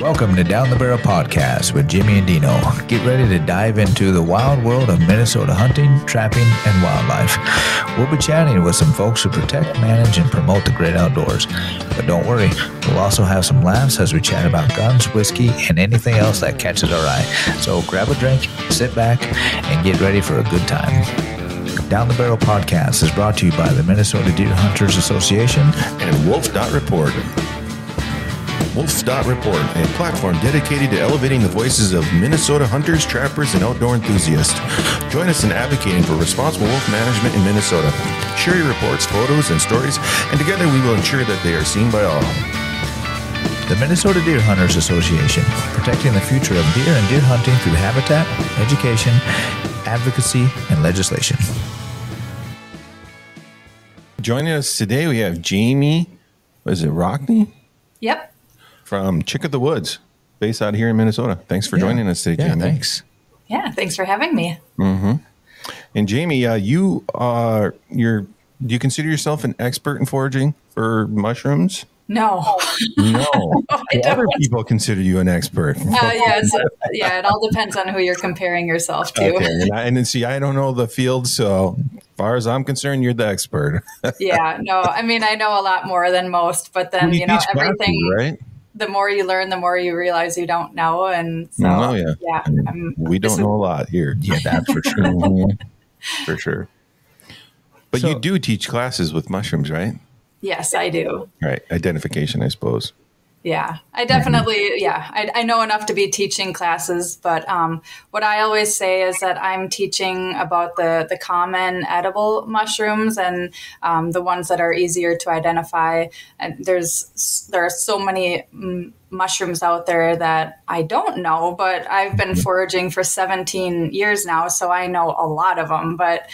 Welcome to Down the Barrel Podcast with Jimmy and Dino. Get ready to dive into the wild world of Minnesota hunting, trapping, and wildlife. We'll be chatting with some folks who protect, manage, and promote the great outdoors. But don't worry, we'll also have some laughs as we chat about guns, whiskey, and anything else that catches our eye. So grab a drink, sit back, and get ready for a good time. Down the Barrel Podcast is brought to you by the Minnesota Deer Hunters Association and Wolf.Report. Wolf.Report, a platform dedicated to elevating the voices of Minnesota hunters, trappers, and outdoor enthusiasts. Join us in advocating for responsible wolf management in Minnesota. Share your reports, photos, and stories, and together we will ensure that they are seen by all. The Minnesota Deer Hunters Association, protecting the future of deer and deer hunting through habitat, education, advocacy, and legislation. Joining us today, we have Jaime, Rockney? Yep. From Chick of the Woods, based out here in Minnesota. Thanks for joining us today, Jaime. Thanks. Yeah, thanks for having me. Mm-hmm. And Jaime, do you consider yourself an expert in foraging for mushrooms? No. No. Other people consider you an expert. It all depends on who you're comparing yourself to. Okay. And then see, I don't know the field, so as far as I'm concerned, you're the expert. Yeah, no, I mean, I know a lot more than most, but then, everything, classes, right? The more you learn, the more you realize you don't know. And so, we don't know a lot here. Yeah, that's for sure. For sure. But you do teach classes with mushrooms, right? Yes, I do. Right. Identification, I suppose. Yeah, I definitely, I know enough to be teaching classes, but what I always say is that I'm teaching about the common edible mushrooms and the ones that are easier to identify. And there are so many mushrooms out there that I don't know, but I've been foraging for 17 years now, so I know a lot of them. But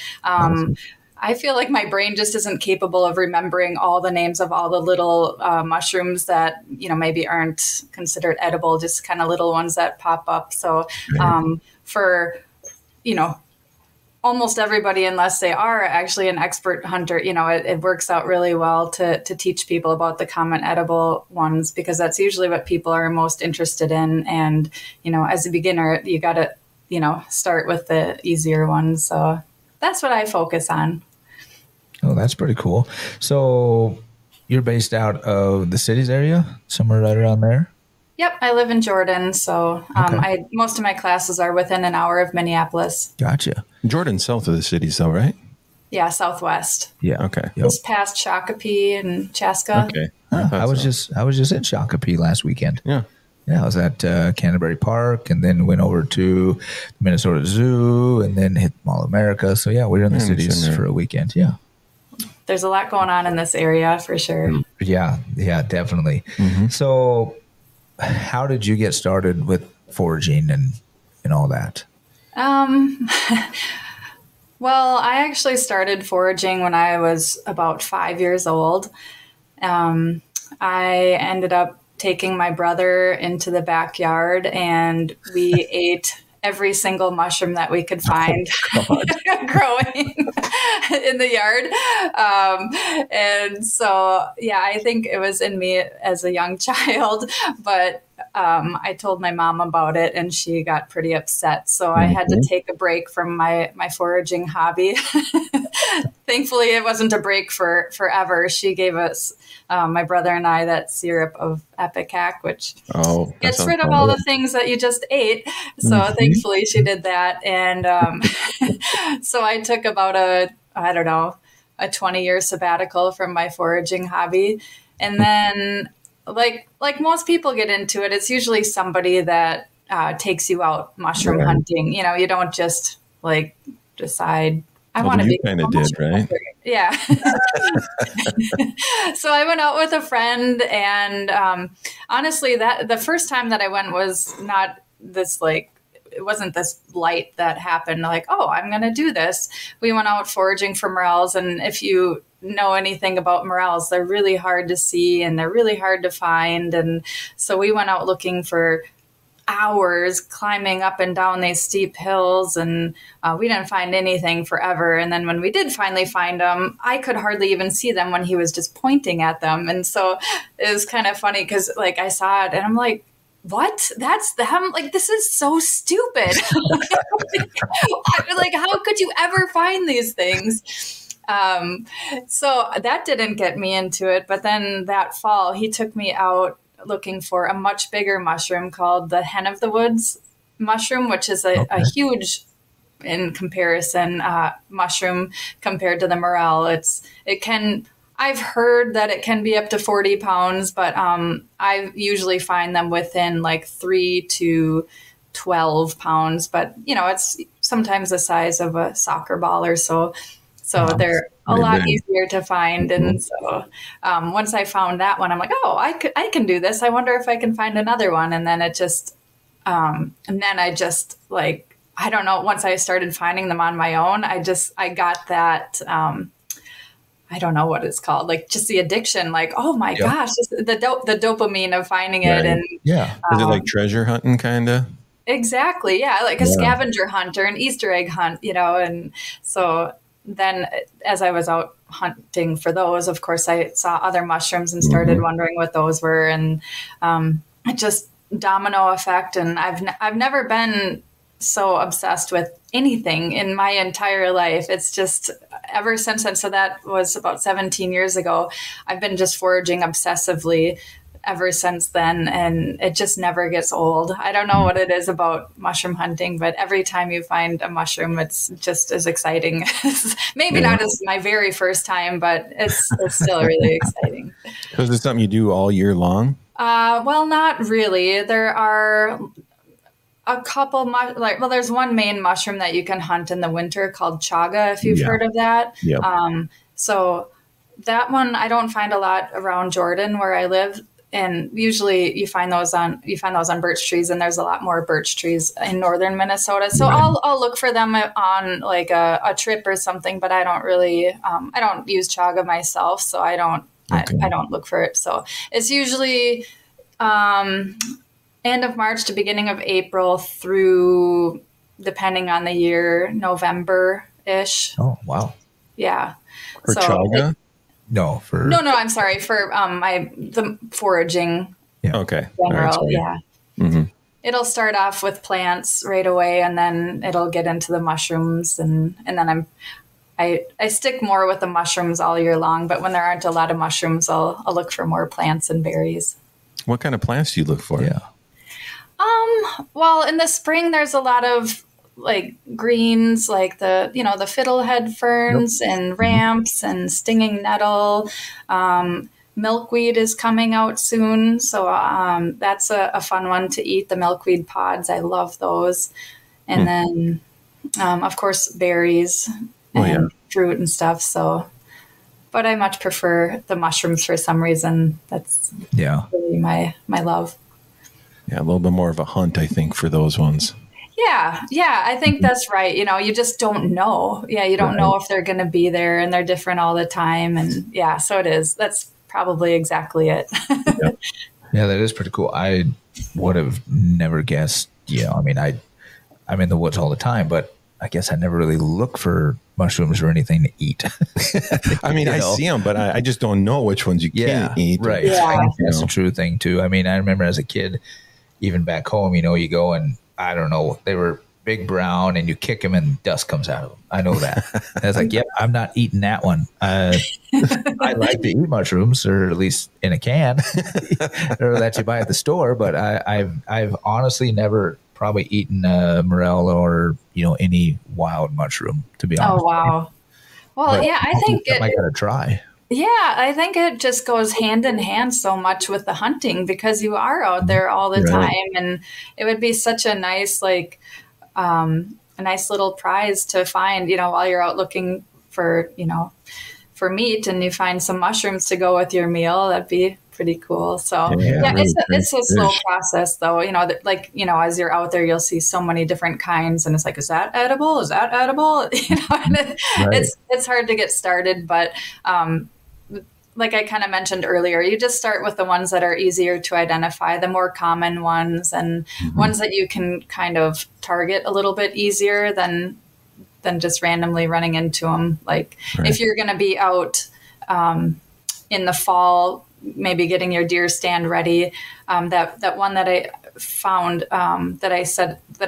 I feel like my brain just isn't capable of remembering all the names of all the little mushrooms that, maybe aren't considered edible, just kind of little ones that pop up. So for, almost everybody, unless they are actually an expert hunter, it works out really well to teach people about the common edible ones, because that's usually what people are most interested in. And, as a beginner, you got to, start with the easier ones. So that's what I focus on. Oh, that's pretty cool. So you're based out of the cities area, somewhere right around there? Yep, I live in Jordan, so most of my classes are within an hour of Minneapolis. Gotcha. Jordan's south of the cities, though, right? Yeah, southwest. Yeah. Okay. Just past Shakopee and Chaska. Okay. I was just in Shakopee last weekend. Yeah. Yeah, I was at Canterbury Park, and then went over to the Minnesota Zoo, and then hit Mall of America. So yeah, we were in the cities for a weekend. Yeah. There's a lot going on in this area for sure. Yeah, definitely. Mm-hmm. So how did you get started with foraging and all that? Well, I actually started foraging when I was about 5 years old. I ended up taking my brother into the backyard, and we ate every single mushroom that we could find growing in the yard. And so, I think it was in me as a young child, but I told my mom about it and she got pretty upset. So I had to take a break from my foraging hobby. Thankfully, it wasn't a break for forever. She gave us, my brother and I, that syrup of Ipecac, which gets rid of all the things that you just ate. So thankfully she did that. And so I took about a 20-year sabbatical from my foraging hobby. And then like most people get into it, it's usually somebody that takes you out mushroom hunting. You don't just decide I want to be. Kind of did, right? Yeah. So I went out with a friend, and honestly, that the first time that I went was not this it wasn't this light that happened I'm going to do this. We went out foraging for morels, and if you know anything about morels, they're really hard to see and they're really hard to find. And so we went out looking for hours, climbing up and down these steep hills, and we didn't find anything forever. And then when we did finally find them, I could hardly even see them when he was just pointing at them. And so it was kind of funny because I saw it and I'm like, what? That's them? Like, this is so stupid. Like, how could you ever find these things? So that didn't get me into it. But then that fall, he took me out looking for a much bigger mushroom called the hen of the woods mushroom, which is a huge, in comparison, mushroom compared to the morel. I've heard that it can be up to 40 pounds, but I usually find them within like 3 to 12 pounds. But, it's sometimes the size of a soccer ball or so. So they're a lot easier to find. Mm-hmm. And so once I found that one, I'm like, oh, I can do this. I wonder if I can find another one. And then I just like, I don't know, once I started finding them on my own, I got that, I don't know what it's called, like just the addiction, like, oh my gosh, the dopamine of finding it. And is it like treasure hunting kind of? Exactly. Yeah. Like a scavenger hunt or an Easter egg hunt, and so then as I was out hunting for those, of course, I saw other mushrooms and started wondering what those were. And it just domino effect. And I've never been so obsessed with anything in my entire life. It's just ever since then. So that was about 17 years ago. I've been just foraging obsessively ever since then. And it just never gets old. I don't know what it is about mushroom hunting, but every time you find a mushroom, it's just as exciting. Maybe not as my very first time, but it's still really exciting. So is it something you do all year long? Well, not really. There are a couple, there's one main mushroom that you can hunt in the winter called chaga, if you've heard of that. Yep. So that one I don't find a lot around Jordan where I live. And usually you find those on birch trees, and there's a lot more birch trees in northern Minnesota. So I'll look for them on like a trip or something, but I don't really, I don't use chaga myself. So I don't look for it. So it's usually, end of March to beginning of April through, depending on the year, November-ish. Oh, wow. Yeah. For chaga? No, I'm sorry. For the foraging. Yeah. Okay. General, yeah. Mm-hmm. It'll start off with plants right away, and then it'll get into the mushrooms, and then I stick more with the mushrooms all year long. But when there aren't a lot of mushrooms, I'll look for more plants and berries. What kind of plants do you look for? Yeah. Well, in the spring, there's a lot of like greens, like the fiddlehead ferns and ramps and stinging nettle. Milkweed is coming out soon. So that's a fun one to eat, the milkweed pods. I love those. And then, of course, berries and fruit and stuff. So, but I much prefer the mushrooms for some reason. That's really my love. Yeah, a little bit more of a hunt, I think, for those ones. Yeah, I think that's right. You just don't know. Yeah, you don't know if they're going to be there, and they're different all the time. And so it is. That's probably exactly it. Yeah, that is pretty cool. I would have never guessed. I'm in the woods all the time, but I guess I never really look for mushrooms or anything to eat. I see them, but I just don't know which ones you can't eat. Right. Yeah. I think that's a true thing too. I remember as a kid, even back home, you go and I don't know, they were big brown and you kick them and dust comes out of them. I know that. And I was like, yep, I'm not eating that one. I like to eat mushrooms, or at least in a can or that you buy at the store. But I've honestly never probably eaten a morel or, any wild mushroom, to be honest. Oh, wow. Well, but I think I got to try. Yeah, I think it just goes hand in hand so much with the hunting, because you are out there all the time, and it would be such a nice, a nice little prize to find, while you're out looking for, for meat, and you find some mushrooms to go with your meal. That'd be pretty cool. So it's a slow process though, as you're out there, you'll see so many different kinds, and it's like, is that edible? Is that edible? And it's hard to get started, but, like I kind of mentioned earlier, you just start with the ones that are easier to identify, the more common ones, and ones that you can kind of target a little bit easier than just randomly running into them. Like if you're going to be out in the fall, maybe getting your deer stand ready, that one that I found that I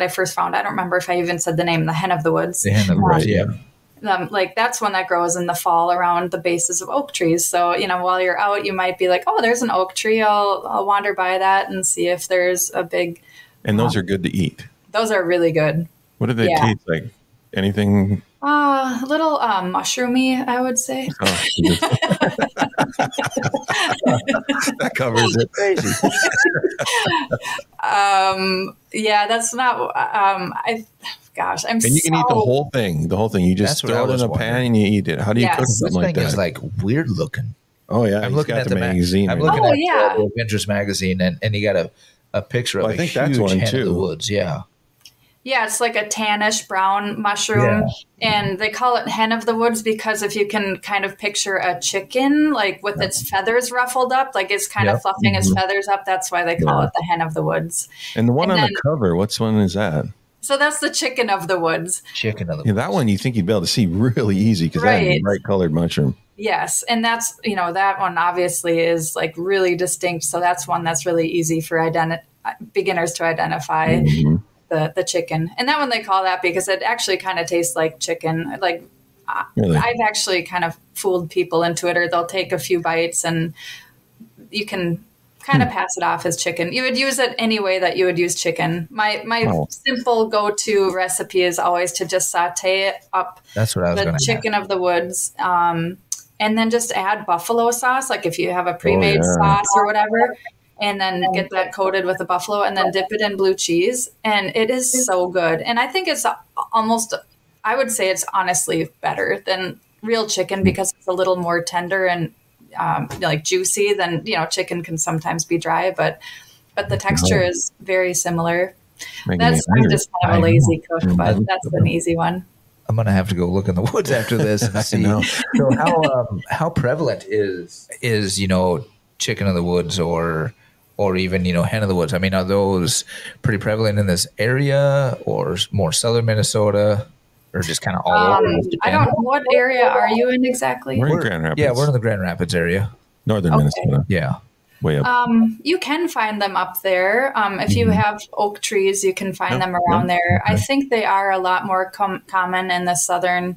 first found. I don't remember if I even said the name, the hen of the woods. The hen of the woods, yeah. Like that's one that grows in the fall around the bases of oak trees. So, while you're out, you might be like, oh, there's an oak tree. I'll wander by that and see if there's a big. And those are good to eat. Those are really good. What do they taste like? Anything? A little mushroomy, I would say. Oh, that covers it. Crazy. Yeah, that's not. Gosh, I'm. And you can eat the whole thing. The whole thing. You just throw it in a pan and you eat it. How do you cook something like that? This thing is like weird looking. Oh yeah, I'm looking at the magazine. I'm looking at the Pinterest magazine, and you got a picture of a huge hen of the woods. Yeah. Yeah, it's like a tannish brown mushroom, and they call it hen of the woods because if you can kind of picture a chicken, like with its feathers ruffled up, like it's kind of fluffing its feathers up. That's why they call it the hen of the woods. And the one on the cover, which one is that? So that's the chicken of the woods. Chicken of the woods. Yeah, that one you think you'd be able to see really easy because that's a bright colored mushroom. Yes, and that's, that one obviously is like really distinct. So that's one that's really easy for beginners to identify. Mm-hmm. The chicken. And that one they call that because it actually kind of tastes like chicken. Like really? I've actually kind of fooled people into it, or they'll take a few bites and you can kind of pass it off as chicken. You would use it any way that you would use chicken. My simple go-to recipe is always to just saute up the chicken of the woods. And then just add buffalo sauce. Like if you have a pre-made sauce or whatever, and then get that coated with the buffalo and then dip it in blue cheese. And it is so good. And I think it's I would say it's honestly better than real chicken because it's a little more tender and like juicy than, chicken can sometimes be dry, but the texture is very similar. I'm just kind of a lazy cook, but that's an easy one. I'm going to have to go look in the woods after this and see. So how prevalent is, chicken of the woods or even, hen of the woods? I mean, are those pretty prevalent in this area or more southern Minnesota or just kind of all over? I don't know. What area are you in exactly? We're in Grand Rapids. Yeah, we're in the Grand Rapids area. Northern Minnesota. Yeah. Way up. You can find them up there. If you have oak trees, you can find them around there. Okay. I think they are a lot more common in the southern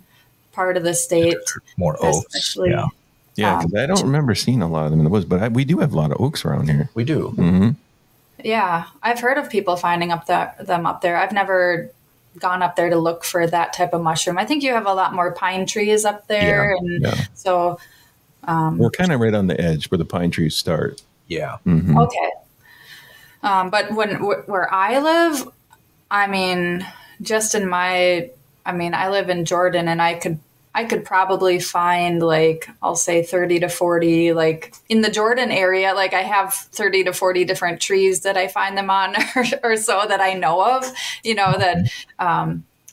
part of the state. More oaks. Yeah. Yeah, because I don't remember seeing a lot of them in the woods, but we do have a lot of oaks around here. We do. Mm-hmm. Yeah, I've heard of people finding them up there. I've never gone up there to look for that type of mushroom. I think you have a lot more pine trees up there, so we're kind of right on the edge where the pine trees start. Yeah. Mm-hmm. Okay. But where I live, I mean, I live in Jordan, and I could probably find I'll say 30 to 40, in the Jordan area, I have 30 to 40 different trees that I find them on or so that I know of,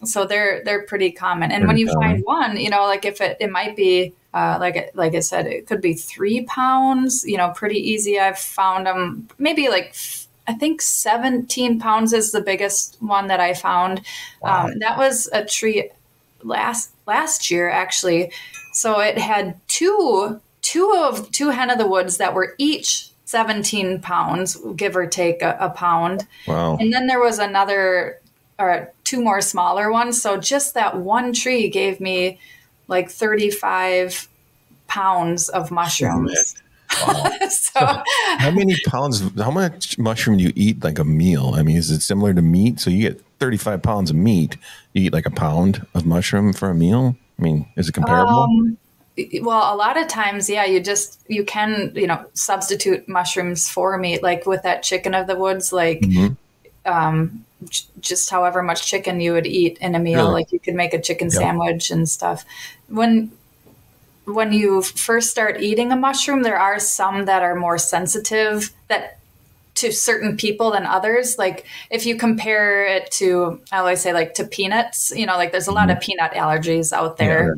so they're pretty common. And when you find one, if it might be, like I said, it could be 3 pounds, pretty easy. I've found them maybe I think 17 pounds is the biggest one that I found. Wow. That was a tree last year, actually. So it had two hen of the woods that were each 17 pounds, give or take a pound. Wow. And then there was another or 2 more smaller ones. So just that one tree gave me 35 pounds of mushrooms. Wow. So how much mushroom do you eat a meal? I mean, is it similar to meat? So you get 35 pounds of meat. You eat a pound of mushroom for a meal? I mean, is it comparable? Well, a lot of times, yeah, you can, substitute mushrooms for meat, with that chicken of the woods, just however much chicken you would eat in a meal. Really? You could make a chicken sandwich and stuff. When you first start eating a mushroom, there are some that are more sensitive to certain people than others. If you compare it to, I always say to peanuts, there's a lot of peanut allergies out there,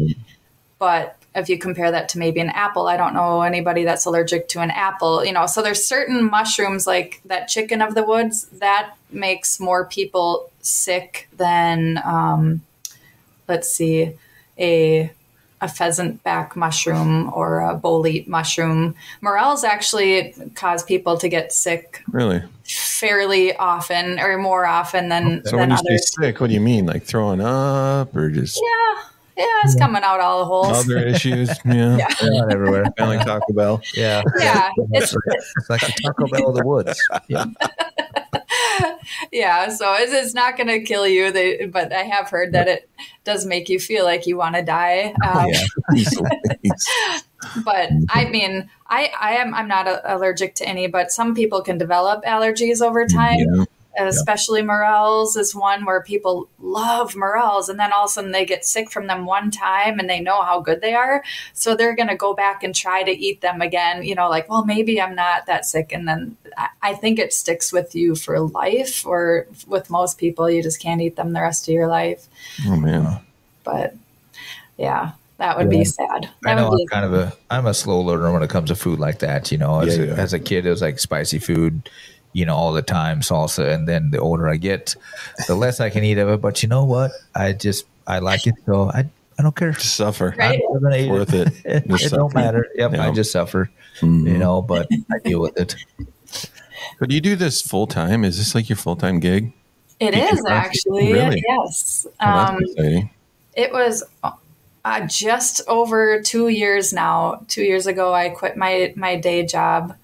but if you compare that to maybe an apple, I don't know anybody that's allergic to an apple, so there's certain mushrooms like that chicken of the woods that makes more people sick than, let's see, a a pheasant back mushroom or a bolete mushroom. Morels actually cause people to get sick Really? fairly often, or more often than So when you say others. sick, what do you mean? Like throwing up or just Yeah, it's coming out all the holes. other issues? Yeah. Yeah. Not everywhere. Kind of like Taco Bell. Yeah. Yeah, It's like the Taco Bell of the woods. Yeah. yeah. So it's not going to kill you. But I have heard that it does make you feel like you want to die. But I mean, I'm not allergic to any, but some people can develop allergies over time. Yeah. Especially morels is one where people love morels, and then all of a sudden they get sick from them one time and they know how good they are. So they're going to go back and try to eat them again, like, well, maybe I'm not that sick. And then I think it sticks with you for life, or with most people, you just can't eat them the rest of your life. Oh, man. But yeah. That would be sad. I know I'm a slow learner when it comes to food like that. As a kid, it was like spicy food, all the time, salsa. And then the older I get, the less I can eat of it. But you know what? I like it. So I don't care. Just suffer. Right? I'm gonna eat worth it. It don't matter. Yep. Yeah. I just suffer, but I deal with it. But do you do this full time? Is this like your full time gig? It is actually. Really? Yes. That's exciting. It was just over 2 years now. 2 years ago, I quit my day job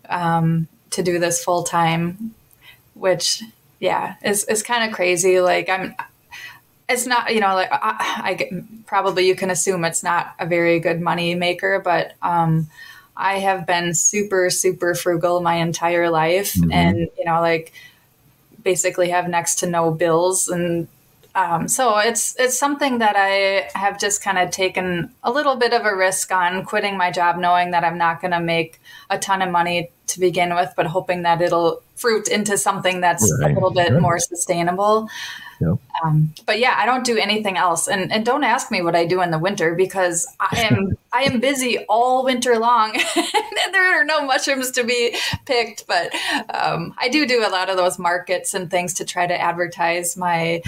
to do this full time, which is kind of crazy. Like it's not, I probably, you can assume it's not a very good money maker, but I have been super, super frugal my entire life, and basically have next to no bills. And so it's something that I have just kind of taken a little bit of a risk on, quitting my job, knowing that I'm not going to make a ton of money to begin with, but hoping that it'll fruit into something that's a little bit more sustainable. Yep. But yeah, I don't do anything else. And don't ask me what I do in the winter, because I am busy all winter long. And there are no mushrooms to be picked, but I do a lot of those markets and things to try to advertise my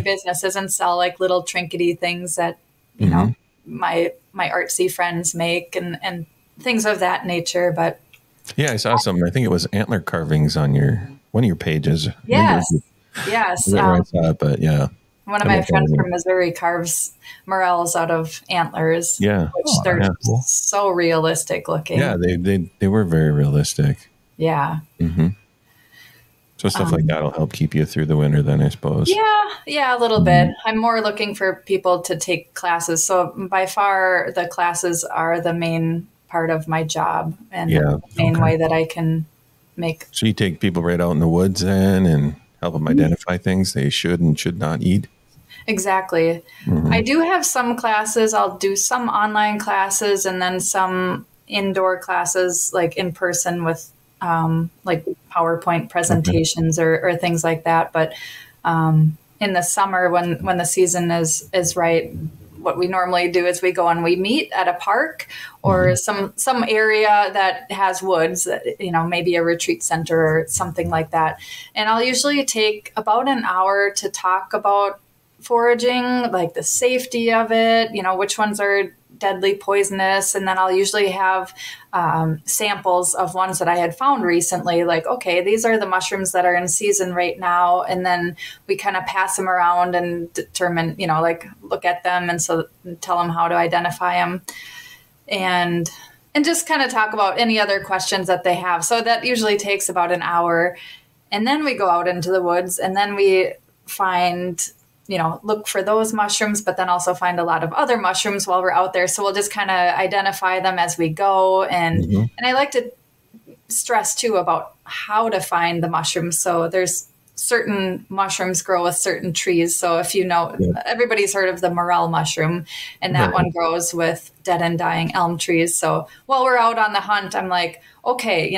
businesses and sell like little trinkety things that, my artsy friends make and things of that nature. But yeah, I saw some, I think it was antler carvings on one of your pages. Yes. I saw it, but yeah. One of my friends from Missouri carves morels out of antlers. Yeah. Which they're so realistic looking. Yeah, they were very realistic. Yeah. Mm-hmm. So stuff like that will help keep you through the winter then, I suppose. Yeah, a little bit. I'm more looking for people to take classes. So by far, the classes are the main part of my job, and the main way that I can make. So you take people right out in the woods then and help them identify things they should and should not eat? Exactly. I do have some classes. I'll do some online classes and then some indoor classes, like in person with like PowerPoint presentations or things like that. But in the summer, when the season is right, what we normally do is we go and we meet at a park or some area that has woods, maybe a retreat center or something like that. And I'll usually take about an hour to talk about foraging, like the safety of it, which ones are deadly poisonous. And then I'll usually have samples of ones that I had found recently, like, okay, these are the mushrooms that are in season right now. And then we kind of pass them around and determine, look at them and so tell them how to identify them. And just kind of talk about any other questions that they have. So that usually takes about an hour. And then we go out into the woods and then we find, look for those mushrooms, but then also find a lot of other mushrooms while we're out there. So we'll just kind of identify them as we go. And I like to stress too about how to find the mushrooms. So there's certain mushrooms grow with certain trees. So if everybody's heard of the morel mushroom, and that one grows with dead and dying elm trees. So while we're out on the hunt, I'm like, okay,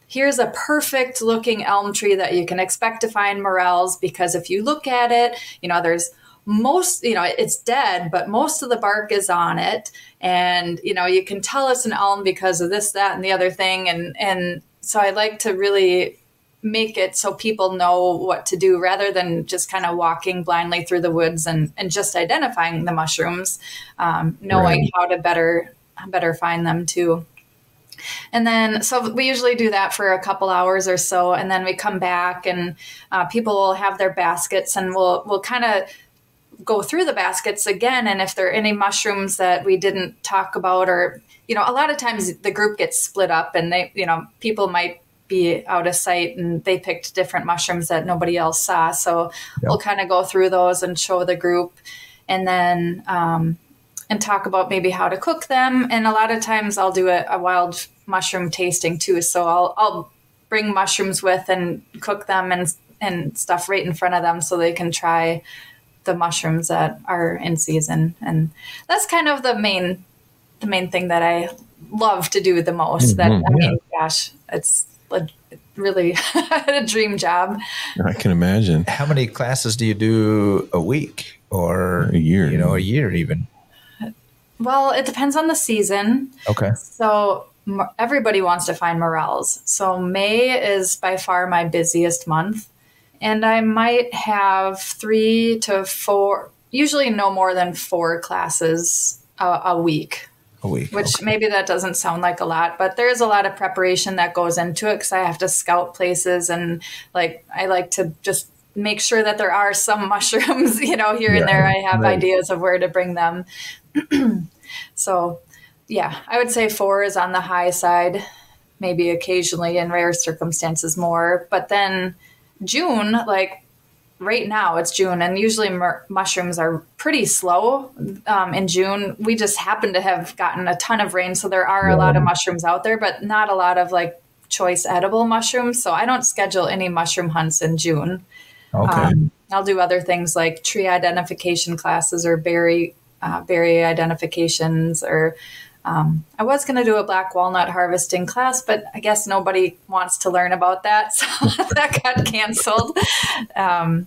here's a perfect looking elm tree that you can expect to find morels, because if you look at it, there's it's dead, but most of the bark is on it. And, you can tell it's an elm because of this, that, and the other thing. And so I like to really make it so people know what to do rather than just kind of walking blindly through the woods and just identifying the mushrooms, knowing how to better find them too. And then, so we usually do that for a couple hours or so. And then we come back and people will have their baskets, and we'll kind of go through the baskets again. And if there are any mushrooms that we didn't talk about, or, a lot of times the group gets split up and they, people might be out of sight and they picked different mushrooms that nobody else saw. So we'll kind of go through those and show the group, and then, and talk about maybe how to cook them. And a lot of times I'll do a wild mushroom tasting too. So I'll bring mushrooms with and cook them and stuff right in front of them so they can try the mushrooms that are in season. And that's kind of the main thing that I love to do the most. Gosh, it's really a dream job. I can imagine. How many classes do you do a week or a year? A year even? Well, it depends on the season. Okay. So everybody wants to find morels. So May is by far my busiest month. And I might have 3 to 4, usually no more than 4 classes a week. Which maybe that doesn't sound like a lot, but there is a lot of preparation that goes into it because I have to scout places, and I like to just make sure that there are some mushrooms, here and there. I have ideas of where to bring them. So, I would say 4 is on the high side, maybe occasionally in rare circumstances more. But then June, right now it's June, and usually mushrooms are pretty slow in June. We just happen to have gotten a ton of rain, so there are a lot of mushrooms out there, but not a lot of choice edible mushrooms. So I don't schedule any mushroom hunts in June. Okay. I'll do other things like tree identification classes or berry identifications, or I was going to do a black walnut harvesting class, but I guess nobody wants to learn about that, so that got canceled. And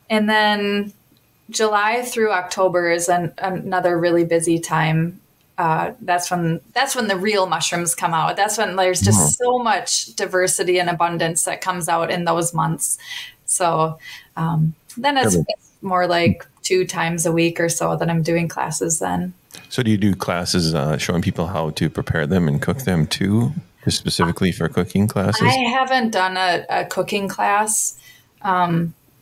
then July through October is another really busy time. That's when the real mushrooms come out. That's when there's just so much diversity and abundance that comes out in those months. So then it's more like 2 times a week or so that I'm doing classes then. So do you do classes showing people how to prepare them and cook them too, just specifically for cooking classes? I haven't done a cooking class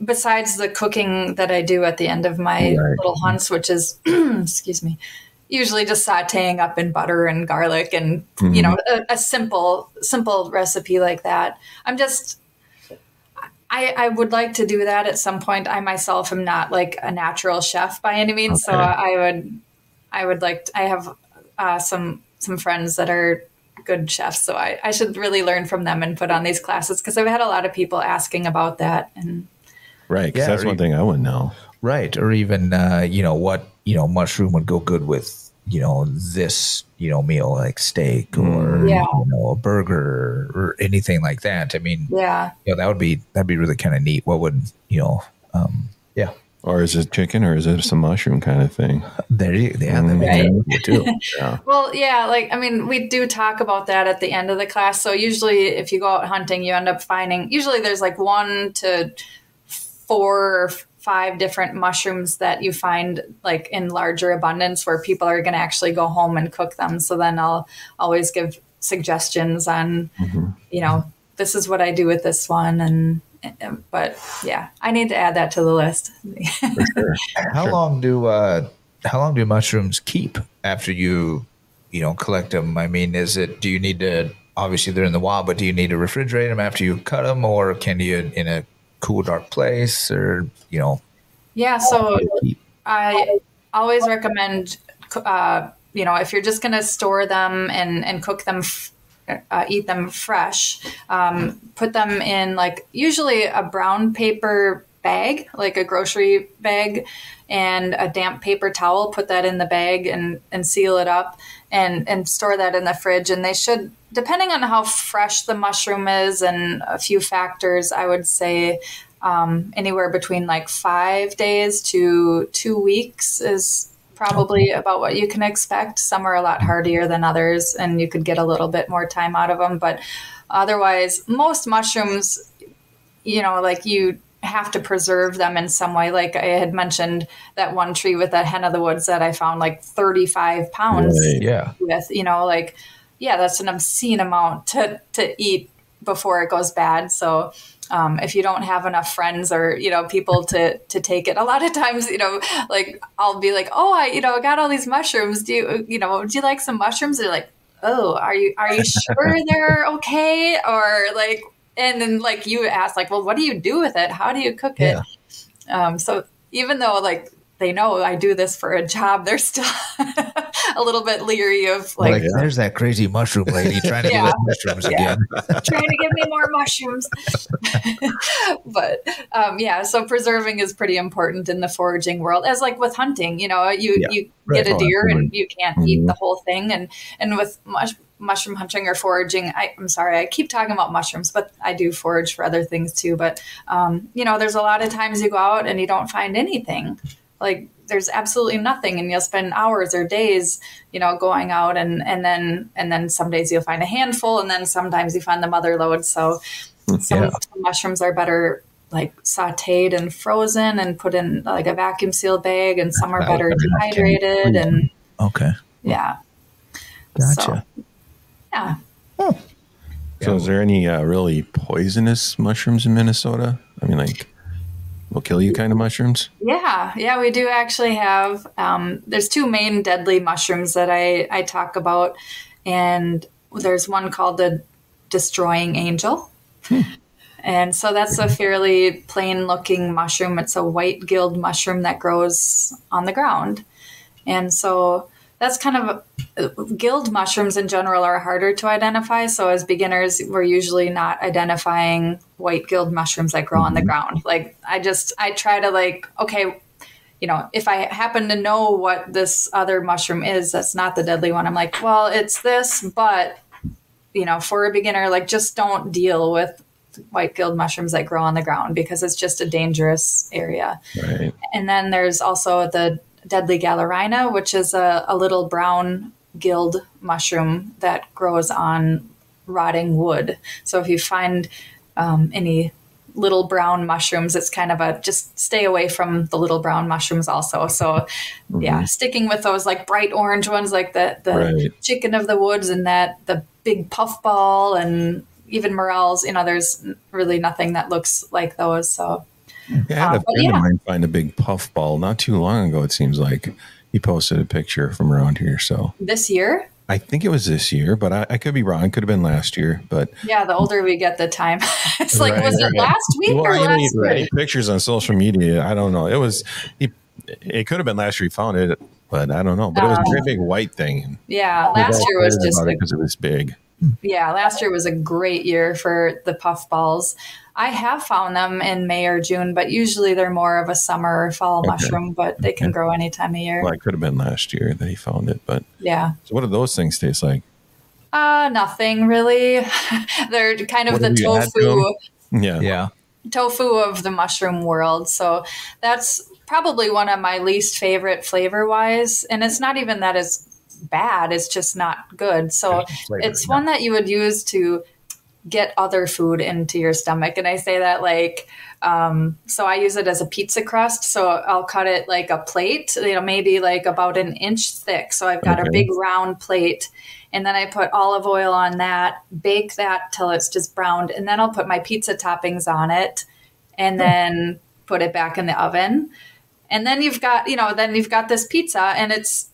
besides the cooking that I do at the end of my little hunts, which is, excuse me, usually just sauteing up in butter and garlic and, a simple recipe like that. I would like to do that at some point. I myself am not a natural chef by any means. Okay. So I have some friends that are good chefs. So I should really learn from them and put on these classes, because I've had a lot of people asking about that. And right. Because that's one thing I wouldn't know. Right. Or even, what, mushroom would go good with, this, meal, like steak or, a burger or anything like that. I mean, that'd be really kind of neat. What would, Or is it chicken, or is it some mushroom kind of thing? That'd be cool too. Yeah. Well, we do talk about that at the end of the class. So usually if you go out hunting, you end up finding, usually there's 1 to 4 or 5 different mushrooms that you find in larger abundance where people are going to actually go home and cook them. So then I'll always give suggestions on, this is what I do with this one. But I need to add that to the list. For sure. How long do mushrooms keep after you collect them? I mean, do you need to, obviously they're in the wild, but do you need to refrigerate them after you cut them, or can you in a cool, dark place, or, so I always recommend, if you're just going to store them and cook them, eat them fresh, put them in usually a brown paper bag, like a grocery bag, and a damp paper towel. Put that in the bag and seal it up and store that in the fridge. And they should, depending on how fresh the mushroom is and a few factors, I would say anywhere between 5 days to 2 weeks is probably about what you can expect. Some are a lot hardier than others, and you could get a little bit more time out of them. But Otherwise, most mushrooms, like you have to preserve them in some way. Like I had mentioned that one tree with that hen of the woods that I found like 35 pounds with, that's an obscene amount to eat before it goes bad. So if you don't have enough friends or, people to take it, a lot of times, like I'll be like, oh, I got all these mushrooms. Do you like some mushrooms? They're like, oh, are you sure they're okay? Or like, and then like you ask like, well, what do you do with it? How do you cook it? So even though like they know I do this for a job, they're still a little bit leery of like, there's that crazy mushroom lady trying to give us mushrooms again. Trying to give me more mushrooms. But so preserving is pretty important in the foraging world, as like with hunting, you get a deer and you can't eat the whole thing. And with mushroom hunting or foraging, I'm sorry, I keep talking about mushrooms, but I do forage for other things too. But, there's a lot of times you go out and you don't find anything. Like there's absolutely nothing, and you'll spend hours or days, going out and then some days you'll find a handful, and then sometimes you find the mother lode. So some mushrooms are better like sauteed and frozen and put in like a vacuum sealed bag, and some are better dehydrated and gotcha. So, So is there any really poisonous mushrooms in Minnesota? I mean, like will kill you kind of mushrooms? Yeah, we do actually have. There's two main deadly mushrooms that I talk about, and there's one called the destroying angel. And so that's a fairly plain looking mushroom. It's a white gilled mushroom that grows on the ground. And so that's kind of gilled mushrooms in general are harder to identify. So as beginners, we're usually not identifying white gilled mushrooms that grow on the ground. Like I try to like, okay, if I happen to know what this other mushroom is, that's not the deadly one. I'm like, well, it's this, but for a beginner, like just don't deal with white gilled mushrooms that grow on the ground because it's just a dangerous area. Right. And then there's also the deadly galerina, which is a little brown gilled mushroom that grows on rotting wood. So if you find any little brown mushrooms, it's kind of just stay away from the little brown mushrooms also. So sticking with those like bright orange ones, like the chicken of the woods and the big puffball and even morels, there's really nothing that looks like those. So yeah, I had a friend of mine find a big puffball not too long ago. It seems like he posted a picture from around here. So this year, I think it was this year, but I could be wrong. It could have been last year. But yeah, the older we get, the time it's like, was it last week or last year? Pictures on social media. I don't know. It could have been last year he found it, but I don't know. But it was a very big white thing. Yeah, last year was just because it was big. Yeah, last year was a great year for the puffballs. I have found them in May or June, but usually they're more of a summer or fall mushroom, but they can grow any time of year. Well, it could have been last year that he found it, but yeah. So what do those things taste like? Nothing really. They're kind of the tofu. Yeah. Tofu of the mushroom world. So that's probably one of my least favorite flavor wise. And it's not even that it's bad. It's just not good. So it's one that you would use to get other food into your stomach. And I say that like, so I use it as a pizza crust. So I'll cut it like a plate, maybe like about an inch thick. So I've got a big round plate, and then I put olive oil on that, bake that till it's just browned. And then I'll put my pizza toppings on it and then put it back in the oven. And then you've got, this pizza, and it's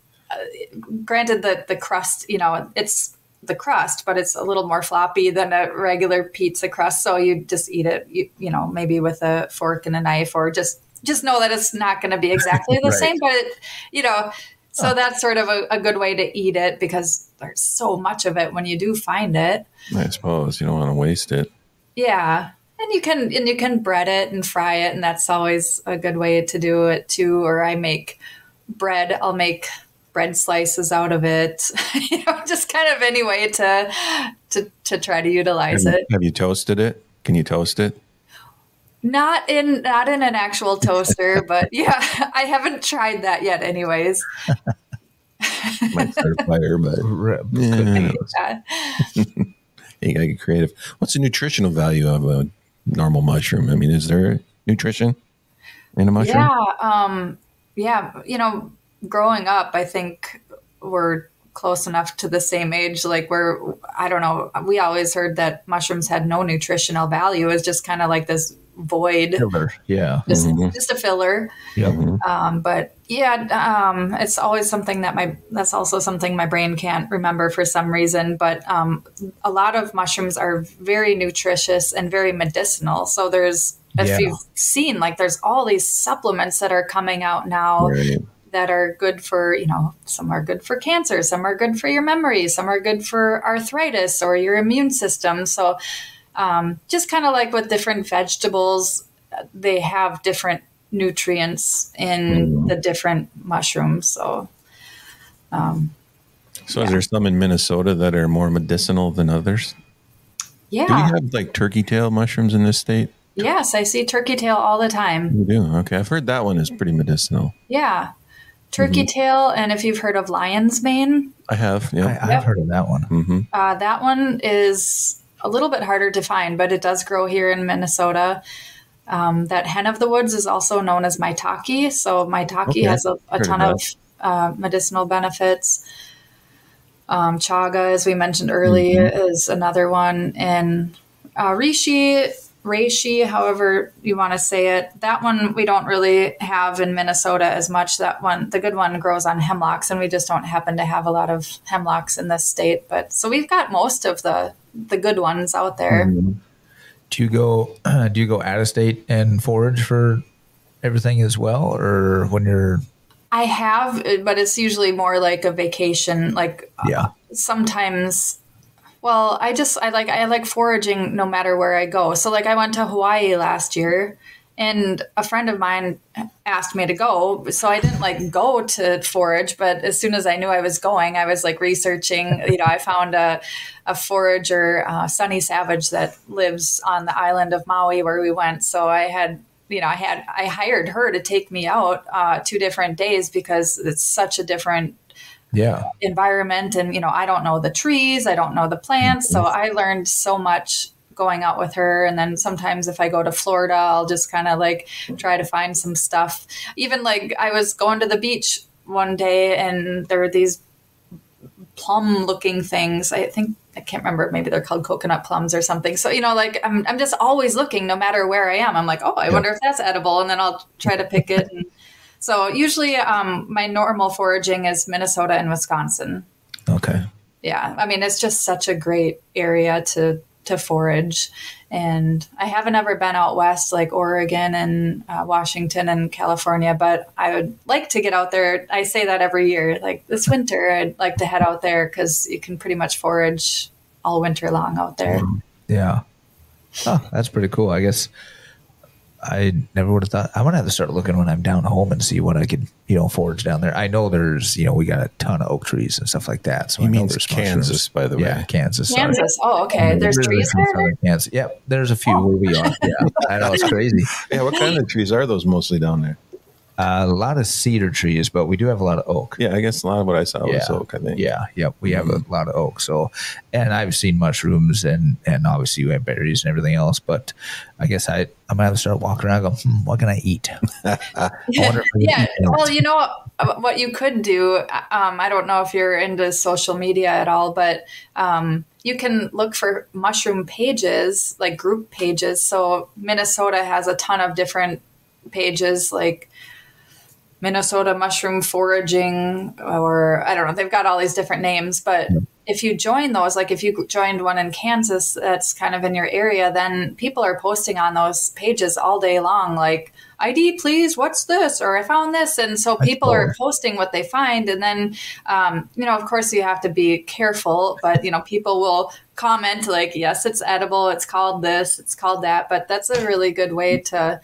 granted that the crust, it's the crust, but it's a little more floppy than a regular pizza crust. So you just eat it, maybe with a fork and a knife, or just know that it's not going to be exactly the same, but so that's sort of a good way to eat it because there's so much of it when you do find it. I suppose you don't want to waste it. Yeah. And you can bread it and fry it. And that's always a good way to do it too. Or I make bread. I'll make bread slices out of it, just kind of any way to try to utilize it. Have you toasted it? Can you toast it? Not in an actual toaster, but yeah, I haven't tried that yet anyways. Might start a fire, but You gotta get creative. What's the nutritional value of a normal mushroom? I mean, is there nutrition in a mushroom? Yeah. Growing up, I think we're close enough to the same age. Like I don't know, we always heard that mushrooms had no nutritional value. It's just kind of like this void. Filler. Yeah. Just a filler. Yep. But yeah, it's always something that's also something my brain can't remember for some reason. But a lot of mushrooms are very nutritious and very medicinal. So if you've seen, like, there's all these supplements that are coming out now. Right. That are good for, some are good for cancer, some are good for your memory, some are good for arthritis or your immune system. So just kind of like with different vegetables, they have different nutrients in the different mushrooms. So, is there some in Minnesota that are more medicinal than others? Yeah. Do we have like turkey tail mushrooms in this state? Yes, I see turkey tail all the time. You do? Okay. I've heard that one is pretty medicinal. Yeah. Turkey tail, and if you've heard of lion's mane. I have, yeah. I've heard of that one. That one is a little bit harder to find, but it does grow here in Minnesota. That hen of the woods is also known as maitake. So maitake has a ton of medicinal benefits. Chaga, as we mentioned earlier, is another one. And reishi, however you want to say it, that one we don't really have in Minnesota as much. That one, the good one, grows on hemlocks, and we just don't happen to have a lot of hemlocks in this state. But so we've got most of the good ones out there. Do you go out of state and forage for everything as well, or when you're? I have, but it's usually more like a vacation. Like sometimes. Well, I like foraging no matter where I go. So like I went to Hawaii last year, and a friend of mine asked me to go. So I didn't like go to forage, but as soon as I knew I was going, I was like researching. I found a forager, Sunny Savage, that lives on the island of Maui where we went. So I hired her to take me out 2 different days because it's such a different environment. And, I don't know the trees, I don't know the plants. So I learned so much going out with her. And then sometimes if I go to Florida, I'll just kind of like try to find some stuff. Even like I was going to the beach one day and there were these plum looking things. I can't remember. Maybe they're called coconut plums or something. So, like I'm just always looking no matter where I am. I'm like, oh, I wonder if that's edible. And then I'll try to pick it. And so usually my normal foraging is Minnesota and Wisconsin. Okay. Yeah. I mean, it's just such a great area to forage. And I haven't ever been out west like Oregon and Washington and California, but I would like to get out there. I say that every year. Like this winter, I'd like to head out there because you can pretty much forage all winter long out there. Yeah. Oh, that's pretty cool. I guess I never would have thought. I'm going to have to start looking when I'm down home and see what I could, forage down there. I know there's, we got a ton of oak trees and stuff like that. So he I know means there's Kansas, mushrooms. by the way. Yeah, Kansas. Kansas. Sorry. Oh, okay. There's trees there? Kansas. Yep. There's a few where we are. Yeah. I know, it's crazy. Yeah. What kind of trees are those mostly down there? A lot of cedar trees, but we do have a lot of oak. Yeah, I guess a lot of what I saw was oak, I think. Yeah, yep. We have a lot of oak. So, and I've seen mushrooms and obviously we have berries and everything else. But I guess I'm gonna have to start walking around and go, what can I eat? Yeah. Well, what you could do, I don't know if you're into social media at all, but you can look for mushroom pages, like group pages. So Minnesota has a ton of different pages, like Minnesota mushroom foraging, or I don't know, they've got all these different names, but if you join those, like if you joined one in Kansas that's kind of in your area, then people are posting on those pages all day long, like ID, please, what's this? Or I found this. And so people are posting what they find. And then, of course you have to be careful, but, people will comment like, yes, it's edible. It's called this, it's called that. But that's a really good way to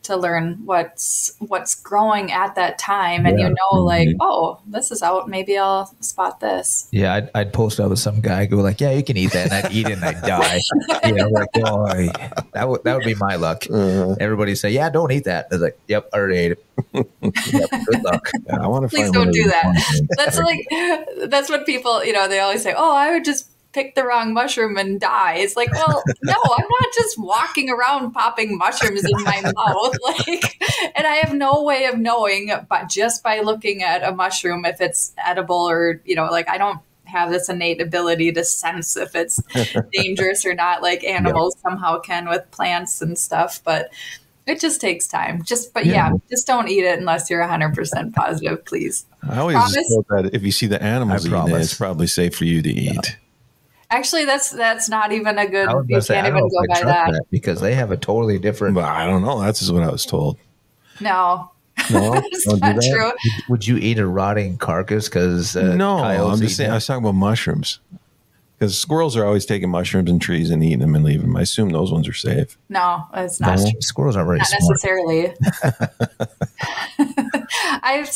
learn what's growing at that time. And like, oh, this is out. Maybe I'll spot this. Yeah. I'd post up with some guy, go like, yeah, you can eat that. And I'd eat it and I'd die. Like, boy, that would be my luck. Everybody say, yeah, don't eat that. I was like, yep, I already ate it. Yep, good luck. I want to Please don't do that. That's like, that's what people, they always say, oh, I would just pick the wrong mushroom and die. It's like, well, no, I'm not just walking around popping mushrooms in my mouth. Like, and I have no way of knowing, but just by looking at a mushroom if it's edible or, like I don't have this innate ability to sense if it's dangerous or not, like animals somehow can with plants and stuff. But it just takes time. Just don't eat it unless you're 100% positive, please. I always thought that if you see the animals eating it, it's probably safe for you to eat. Yeah. Actually, that's not even a good. You can't even go by that because they have a totally different. Well, I don't know. That's just what I was told. No, it's not true. Would you eat a rotting carcass? Because no, I'm just saying. I was talking about mushrooms. Because squirrels are always taking mushrooms and trees and eating them and leaving them. I assume those ones are safe. No, it's not. Squirrels aren't very not smart. Necessarily. I've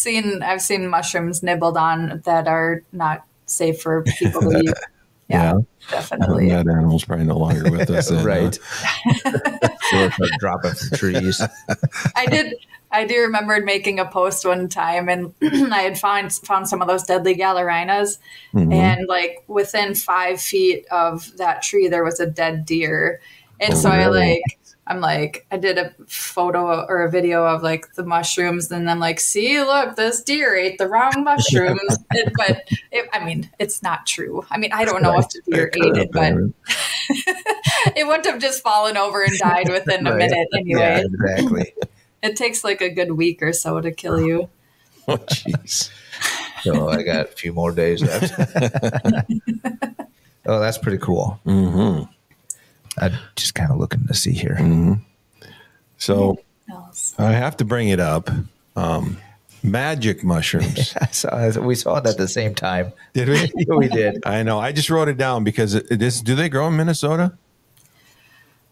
seen mushrooms nibbled on that are not safe for people to eat. Yeah, definitely. That animal's probably no longer with us. Then, right. Dropping from trees. I do remember making a post one time, and I had found some of those deadly gallerinas, and like within 5 feet of that tree, there was a dead deer. And so really? I did a photo or a video of like the mushrooms, and I'm like, see, look, this deer ate the wrong mushrooms. It's not true. I mean, I don't know if the deer ate it, but it wouldn't have just fallen over and died within a minute anyway. Yeah, exactly. It takes like a good week or so to kill you. Oh, jeez. So I got a few more days left. Oh, that's pretty cool. Mm-hmm. I'm just kind of looking to see here. Mm-hmm. So I have to bring it up. Magic mushrooms. We saw it at the same time. Did we? We did. I know. I just wrote it down because do they grow in Minnesota?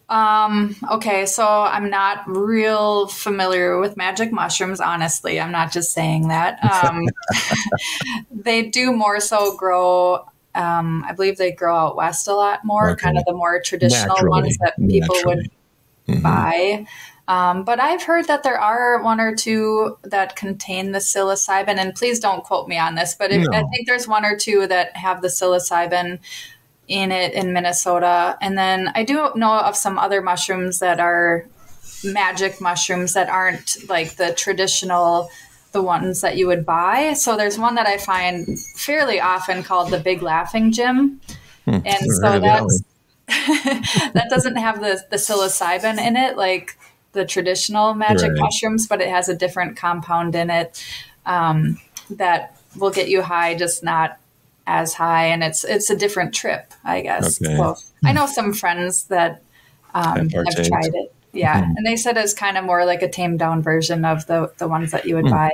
Okay, so I'm not real familiar with magic mushrooms, honestly. I'm not just saying that. They do more so grow, I believe they grow out west a lot more, kind of the more traditional ones that people would buy. But I've heard that there are one or two that contain the psilocybin, and please don't quote me on this, but I think there's one or two that have the psilocybin in it in Minnesota. And then I do know of some other mushrooms that are magic mushrooms that aren't like the traditional, the ones that you would buy. So there's one that I find fairly often called the Big Laughing Gym. And so that doesn't have the psilocybin in it, like the traditional magic mushrooms, but it has a different compound in it that will get you high, just not as high, and it's a different trip, I guess. Okay. So I know some friends that have tried it. Yeah. And they said it's kind of more like a tamed down version of the ones that you would buy.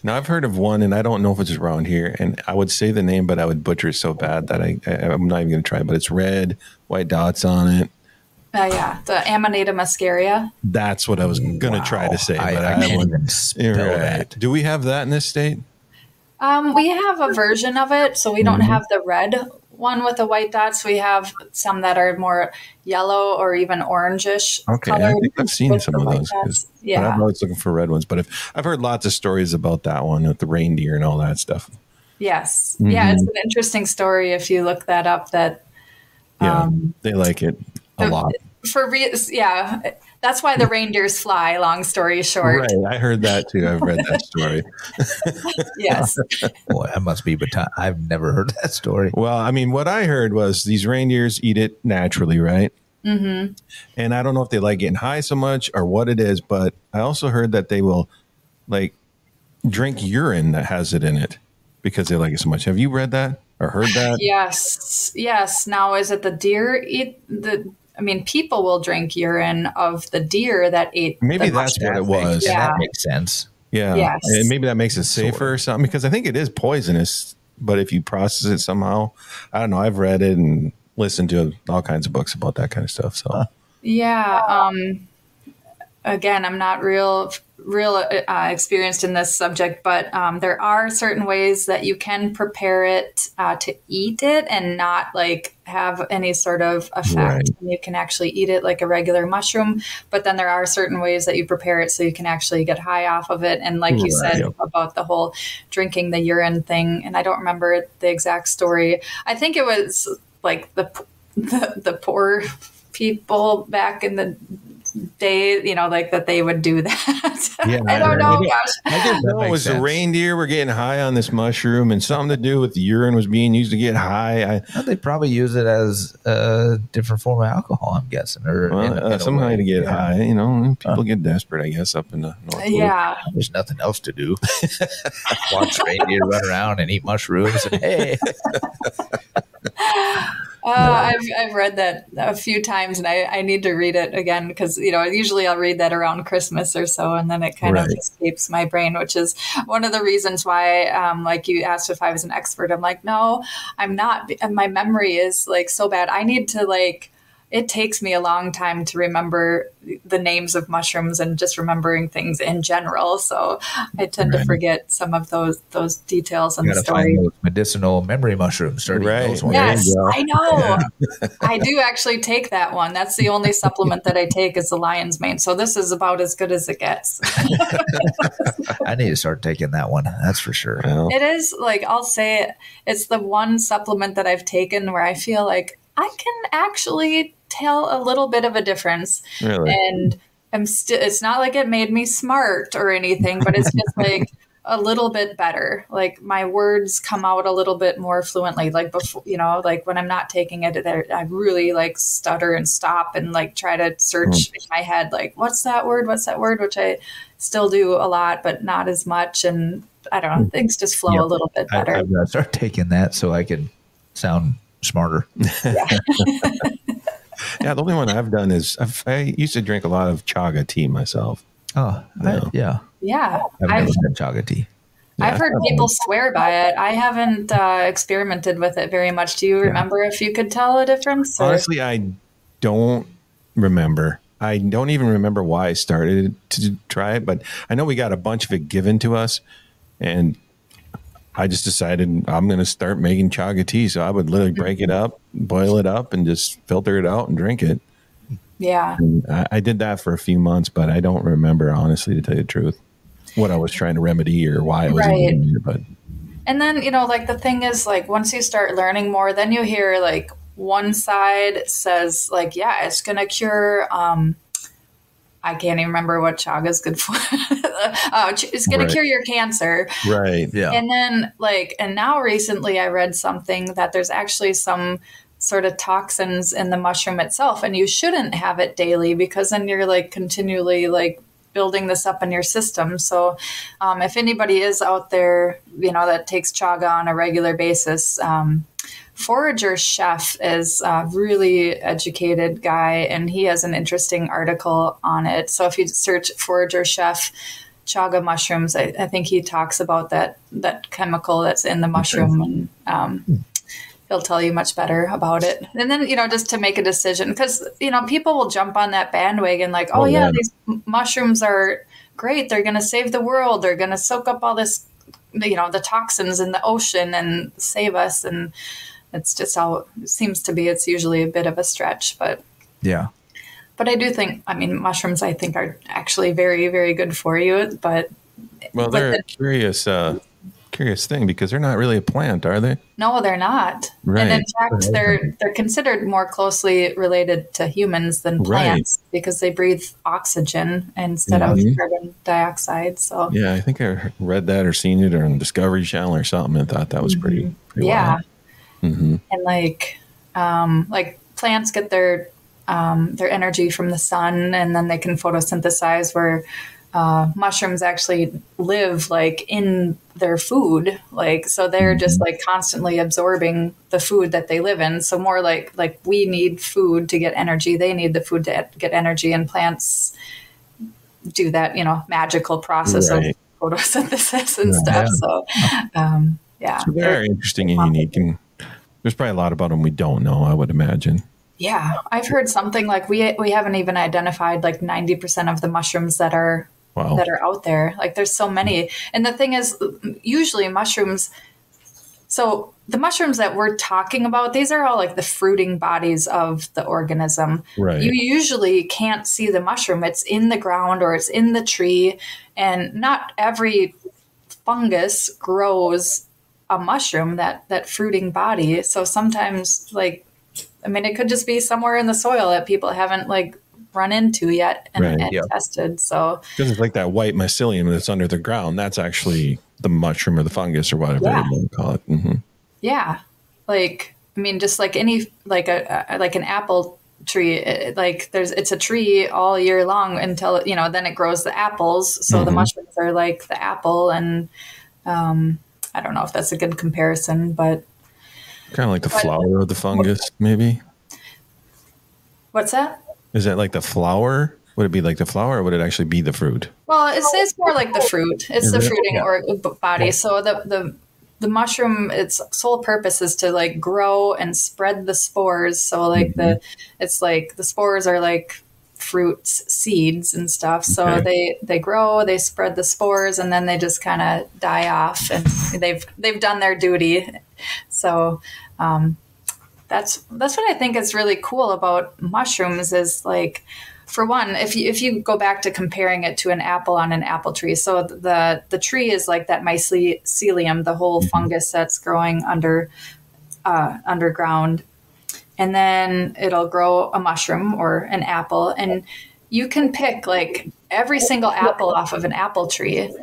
Now I've heard of one, and I don't know if it's around here, and I would say the name, but I would butcher it so bad that I'm not even going to try it, but it's red, white dots on it. Yeah, the Amanita muscaria. That's what I was going to try to say, but I can't even spell that. Do we have that in this state? We have a version of it, so we don't have the red one with the white dots. We have some that are more yellow or even orangish. Okay, I think I've seen some of those. Yeah, I'm always looking for red ones, but I've heard lots of stories about that one with the reindeer and all that stuff. Yes, yeah, it's an interesting story if you look that up. That they like it a lot. That's why the reindeers fly, long story short. Right. I heard that too. I've read that story. Yes. Boy, I must be, but I've never heard that story. Well, I mean, what I heard was these reindeers eat it naturally, right? Mm-hmm. And I don't know if they like getting high so much or what it is, but I also heard that they will like drink urine that has it in it because they like it so much. Have you read that or heard that? Yes. Yes. Now, is it the deer eat the... I mean, people will drink urine of the deer that ate. Maybe that's what it was. Yeah, that makes sense. Yeah. Yes. And maybe that makes it safer or something, because I think it is poisonous, but if you process it somehow, I don't know. I've read it and listened to all kinds of books about that kind of stuff. So, yeah. Again, I'm not real real experienced in this subject, but there are certain ways that you can prepare it to eat it and not like have any sort of effect. Right. And you can actually eat it like a regular mushroom, but then there are certain ways that you prepare it so you can actually get high off of it. And like you said about the whole drinking the urine thing, and I don't remember the exact story. I think it was like the poor people back in the day, like that they would do that. Yeah, I don't know. Gosh. I didn't know it was the reindeer were getting high on this mushroom and something to do with the urine was being used to get high. They probably use it as a different form of alcohol, I'm guessing. Or somehow to get high. People get desperate, I guess, up in the North. Yeah. There's nothing else to do. Watch reindeer run around and eat mushrooms and hey. I've read that a few times, and I need to read it again because usually I'll read that around Christmas or so, and then it kind of escapes my brain, which is one of the reasons why, like you asked if I was an expert, I'm like, no, I'm not. And my memory is like so bad. I need to it takes me a long time to remember the names of mushrooms and just remembering things in general. So I tend to forget some of those details in the story. Find those medicinal memory mushrooms. Those ones. Yes, I know. I do actually take that one. That's the only supplement that I take is the lion's mane. So this is about as good as it gets. I need to start taking that one. That's for sure. It is I'll say it's the one supplement that I've taken where I feel like I can actually tell a little bit of a difference. Really? And it's not like it made me smart or anything, but it's just like a little bit better. Like my words come out a little bit more fluently. Like before, like when I'm not taking it, I really stutter and stop and try to search in my head, what's that word? What's that word? Which I still do a lot, but not as much. And I don't know, things just flow a little bit better. I've got to start taking that so I can sound smarter. Yeah, the only one I've done is I used to drink a lot of chaga tea myself. Oh, yeah. I've never had chaga tea. I've heard people swear by it. I haven't experimented with it very much. Do you remember if you could tell a difference? Honestly, I don't remember. I don't even remember why I started to try it, but I know we got a bunch of it given to us, and I just decided I'm going to start making chaga tea. So I would literally break it up, boil it up, and just filter it out and drink it. Yeah. And I did that for a few months, but I don't remember, honestly, to tell you the truth, what I was trying to remedy or why I was doing it. But and then, the thing is, once you start learning more, then you hear, one side says, yeah, it's going to cure, I can't even remember what chaga is good for. It's going to cure your cancer. Right. Yeah. And then and now recently I read something that there's actually some sort of toxins in the mushroom itself, and you shouldn't have it daily because then you're continually building this up in your system. So if anybody is out there, that takes chaga on a regular basis, Forager Chef is a really educated guy, and he has an interesting article on it. So if you search Forager Chef chaga mushrooms, I think he talks about that chemical that's in the mushroom, and he'll tell you much better about it. And then, just to make a decision, because, people will jump on that bandwagon these mushrooms are great. They're going to save the world. They're going to soak up all this, the toxins in the ocean and save us. And it's just how it seems to be. It's usually a bit of a stretch, but yeah. But I do think, mushrooms, I think, are actually very, very good for you. But they're a curious thing because they're not really a plant, are they? No, they're not. Right. And in fact, they're considered more closely related to humans than plants because they breathe oxygen instead of carbon dioxide. So yeah, I think I read that or seen it on Discovery Channel or something and thought that was pretty wild. Mm-hmm. And plants get their energy from the sun, and then they can photosynthesize, where mushrooms actually live in their food. So they're just constantly absorbing the food that they live in. So more like we need food to get energy. They need the food to get energy, and plants do that, magical process of photosynthesis and stuff. Yeah. So they're interesting and unique, and there's probably a lot about them we don't know, I would imagine. Yeah. I've heard something we haven't even identified 90% of the mushrooms that are Wow. that are out there. Like there's so many. And the thing is, usually mushrooms, so the mushrooms that we're talking about, these are all like the fruiting bodies of the organism. Right. You usually can't see the mushroom. It's in the ground or it's in the tree. And not every fungus grows a mushroom, that fruiting body. So sometimes like, I mean, it could just be somewhere in the soil that people haven't like run into yet and tested. So because it's like that white mycelium that's under the ground. That's actually the mushroom or the fungus or whatever you want to call it. Mm-hmm. Yeah. Like, I mean, just like any, like like an apple tree, it's a tree all year long until, then it grows the apples. So the mushrooms are like the apple. And I don't know if that's a good comparison, but. Kind of like the flower of the fungus, maybe. What's that? Is that like the flower? Would it be like the flower or would it actually be the fruit? Well, it's more like the fruit. It's the fruiting or body. So the mushroom, its sole purpose is to like grow and spread the spores. So like it's like the spores are like fruits, seeds and stuff. So they grow, they spread the spores, and then they just kind of die off, and they've done their duty. So that's what I think is really cool about mushrooms is like, for one, if you go back to comparing it to an apple on an apple tree, so the tree is like that mycelium, the whole fungus that's growing underground, and then it'll grow a mushroom or an apple, and you can pick like every single apple off of an apple tree,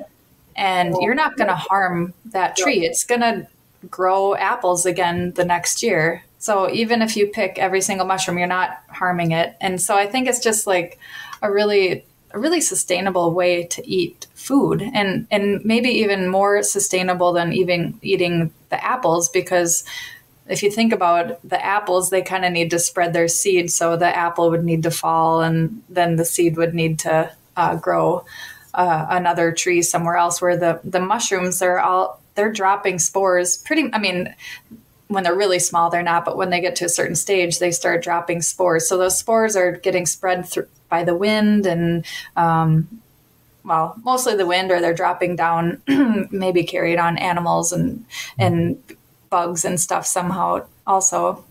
and you're not going to harm that tree. It's going to grow apples again the next year. So even if you pick every single mushroom, you're not harming it. And so I think it's just like a really sustainable way to eat food, and maybe even more sustainable than even eating the apples, because if you think about the apples, they kind of need to spread their seed. So the apple would need to fall, and then the seed would need to grow another tree somewhere else, where the mushrooms, they're dropping spores when they're really small, they're not, but when they get to a certain stage, they start dropping spores. So those spores are getting spread by the wind and, mostly the wind, or they're dropping down, maybe carried on animals and bugs and stuff somehow also.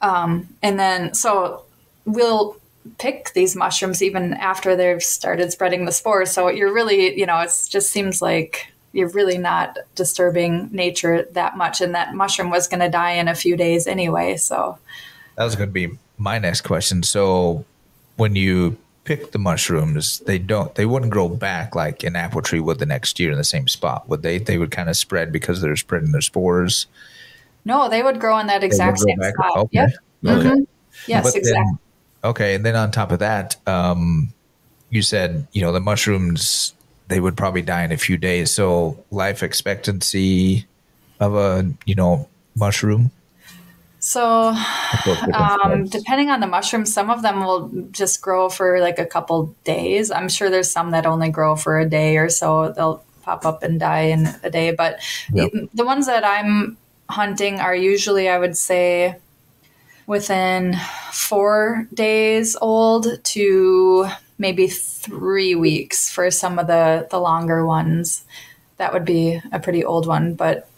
And then, so we'll pick these mushrooms even after they've started spreading the spores. So you're really, it just seems like you're really not disturbing nature that much. And that mushroom was going to die in a few days anyway. So that was going to be my next question. So when you pick the mushrooms, they wouldn't grow back like an apple tree would the next year in the same spot, would they? They would kind of spread because they're spreading their spores. No, they would grow in that exact same spot. Okay. Yep. Okay. Mm-hmm. Yes, exactly. Okay. And then on top of that, you said, the mushrooms, they would probably die in a few days. So life expectancy of a, mushroom? So depending on the mushroom, some of them will just grow for like a couple days. I'm sure there's some that only grow for a day or so. They'll pop up and die in a day. But the ones that I'm hunting are usually, I would say, within 4 days old to maybe 3 weeks for some of the longer ones. That would be a pretty old one. But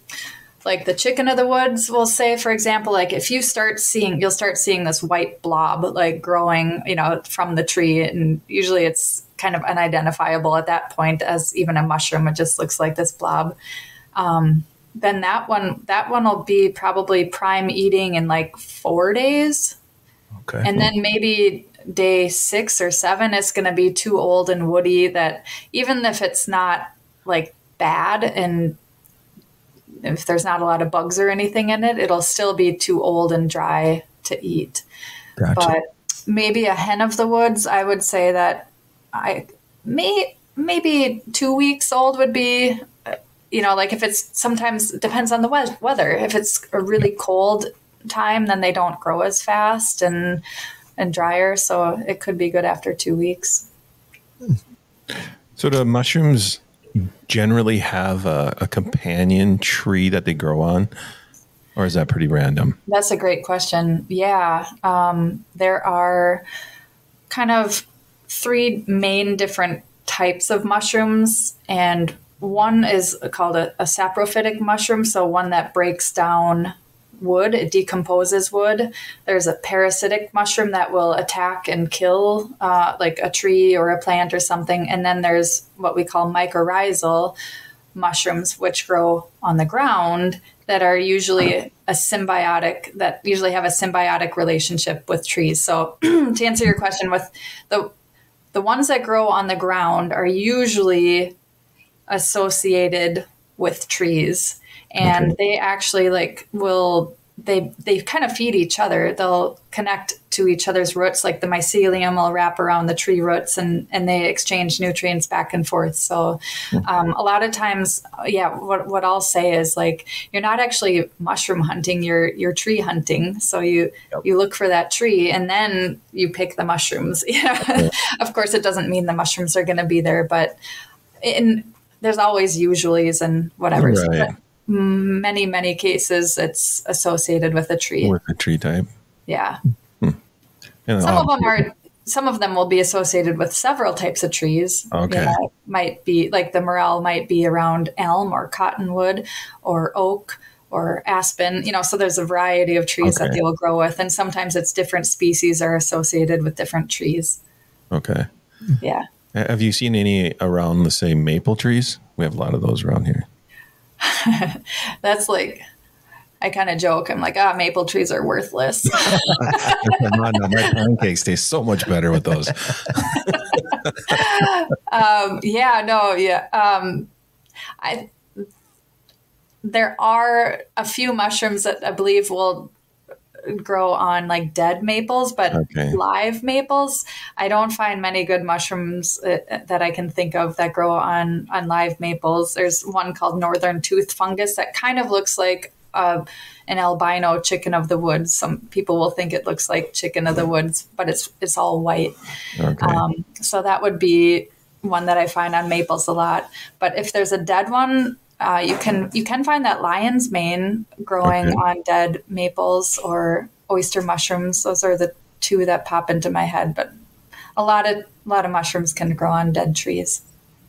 like the chicken of the woods, we'll say, for example, like if you'll start seeing this white blob like growing, from the tree, and usually it's kind of unidentifiable at that point as even a mushroom. It just looks like this blob. Then that one will be probably prime eating in like 4 days. Okay. And then maybe day 6 or 7, it's going to be too old and woody that even if it's not like bad, and if there's not a lot of bugs or anything in it, it'll still be too old and dry to eat. Gotcha. But maybe a hen of the woods, I would say that maybe 2 weeks old would be, like if it's, sometimes depends on the weather. If it's a really cold time, then they don't grow as fast and drier. So it could be good after 2 weeks. So do mushrooms generally have a companion tree that they grow on, or is that pretty random? That's a great question. Yeah. There are kind of 3 main different types of mushrooms, and one is called a saprophytic mushroom, so one that breaks down wood, it decomposes wood. There's a parasitic mushroom that will attack and kill like a tree or a plant or something. And then there's what we call mycorrhizal mushrooms, which grow on the ground that are usually usually have a symbiotic relationship with trees. So to answer your question, with the ones that grow on the ground are usually associated with trees. And they actually they kind of feed each other. They'll connect to each other's roots, like the mycelium will wrap around the tree roots and they exchange nutrients back and forth. So a lot of times, what I'll say is like, you're not actually mushroom hunting, you're tree hunting. So you look for that tree and then you pick the mushrooms. Of course, it doesn't mean the mushrooms are going to be there, but there's always usuallys and whatever. Right. So many cases it's associated with a tree. With a tree type. Yeah. And Some of them will be associated with several types of trees. Okay. It might be like the morel might be around elm or cottonwood or oak or aspen, so there's a variety of trees that they will grow with. And sometimes it's different species are associated with different trees. Okay. Yeah. Have you seen any around the same maple trees? We have a lot of those around here. That's like, I kind of joke. I'm like, maple trees are worthless. Come on, now, my pancakes taste so much better with those. There are a few mushrooms that I believe will grow on like dead maples, but live maples, I don't find many good mushrooms that I can think of that grow on live maples. There's one called northern tooth fungus that kind of looks like an albino chicken of the woods. Some people will think it looks like chicken of the woods, but it's all white. So that would be one that I find on maples a lot. But if there's a dead one, you can find that lion's mane growing on dead maples or oyster mushrooms. Those are the two that pop into my head. But a lot of mushrooms can grow on dead trees.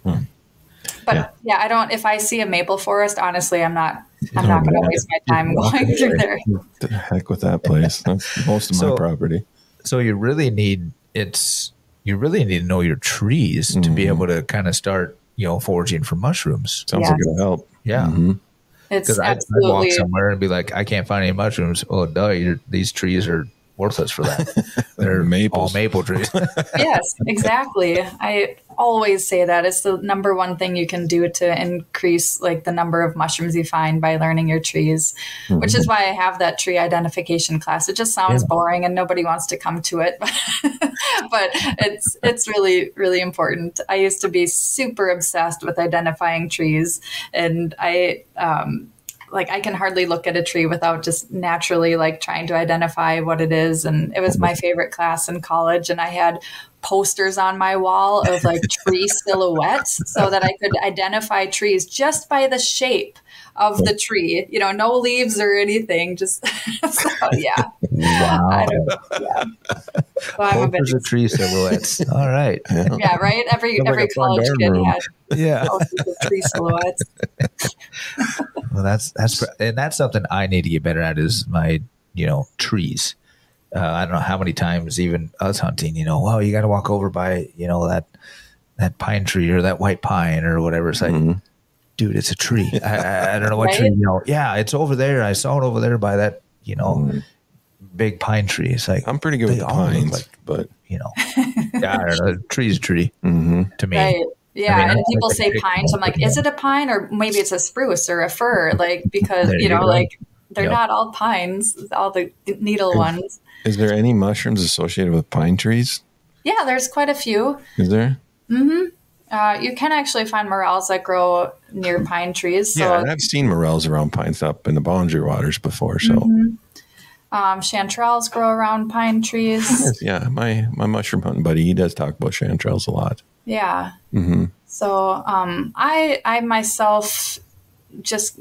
But I don't. If I see a maple forest, honestly, I'm not going to waste my time going through there. The heck with that place. That's most of my property. So you really need to know your trees to be able to kind of start foraging for mushrooms. Sounds like it'll help. Yeah. It's Because I'd walk absolutely somewhere and be like, I can't find any mushrooms. Oh, duh, these trees are worthless for that. They're Maples. all maple trees. yes, exactly. I always say that it's the number one thing you can do to increase like the number of mushrooms you find by learning your trees, which is why I have that tree identification class. It just sounds boring and nobody wants to come to it, but it's really, really important. I used to be super obsessed with identifying trees, and I can hardly look at a tree without just naturally like trying to identify what it is. And it was my favorite class in college. And I had posters on my wall of like tree silhouettes so that I could identify trees just by the shape of the tree, no leaves or anything. Just, Wow. So Posters of tree silhouettes. All right. Yeah, right? Every college kid had posters of tree silhouettes. Well, that's something I need to get better at is my, trees. I don't know how many times even us hunting, you got to walk over by, that pine tree or that white pine or whatever. It's like, dude, it's a tree. I don't know what tree, Yeah, it's over there. I saw it over there by that, big pine tree. It's like, I'm pretty good with the pines, but I don't know. Tree's a tree to me. Right. Yeah, and people say pines. I'm like, is it a pine or maybe it's a spruce or a fir? Like, because, they're not all pines, all the needle ones. Is there any mushrooms associated with pine trees? Yeah, there's quite a few. Is there? Mm-hmm. You can actually find morels that grow near pine trees. So. Yeah, and I've seen morels around pines up in the boundary waters before. So, chanterelles grow around pine trees. Yeah, my mushroom hunting buddy, he does talk about chanterelles a lot. Yeah. So I myself, just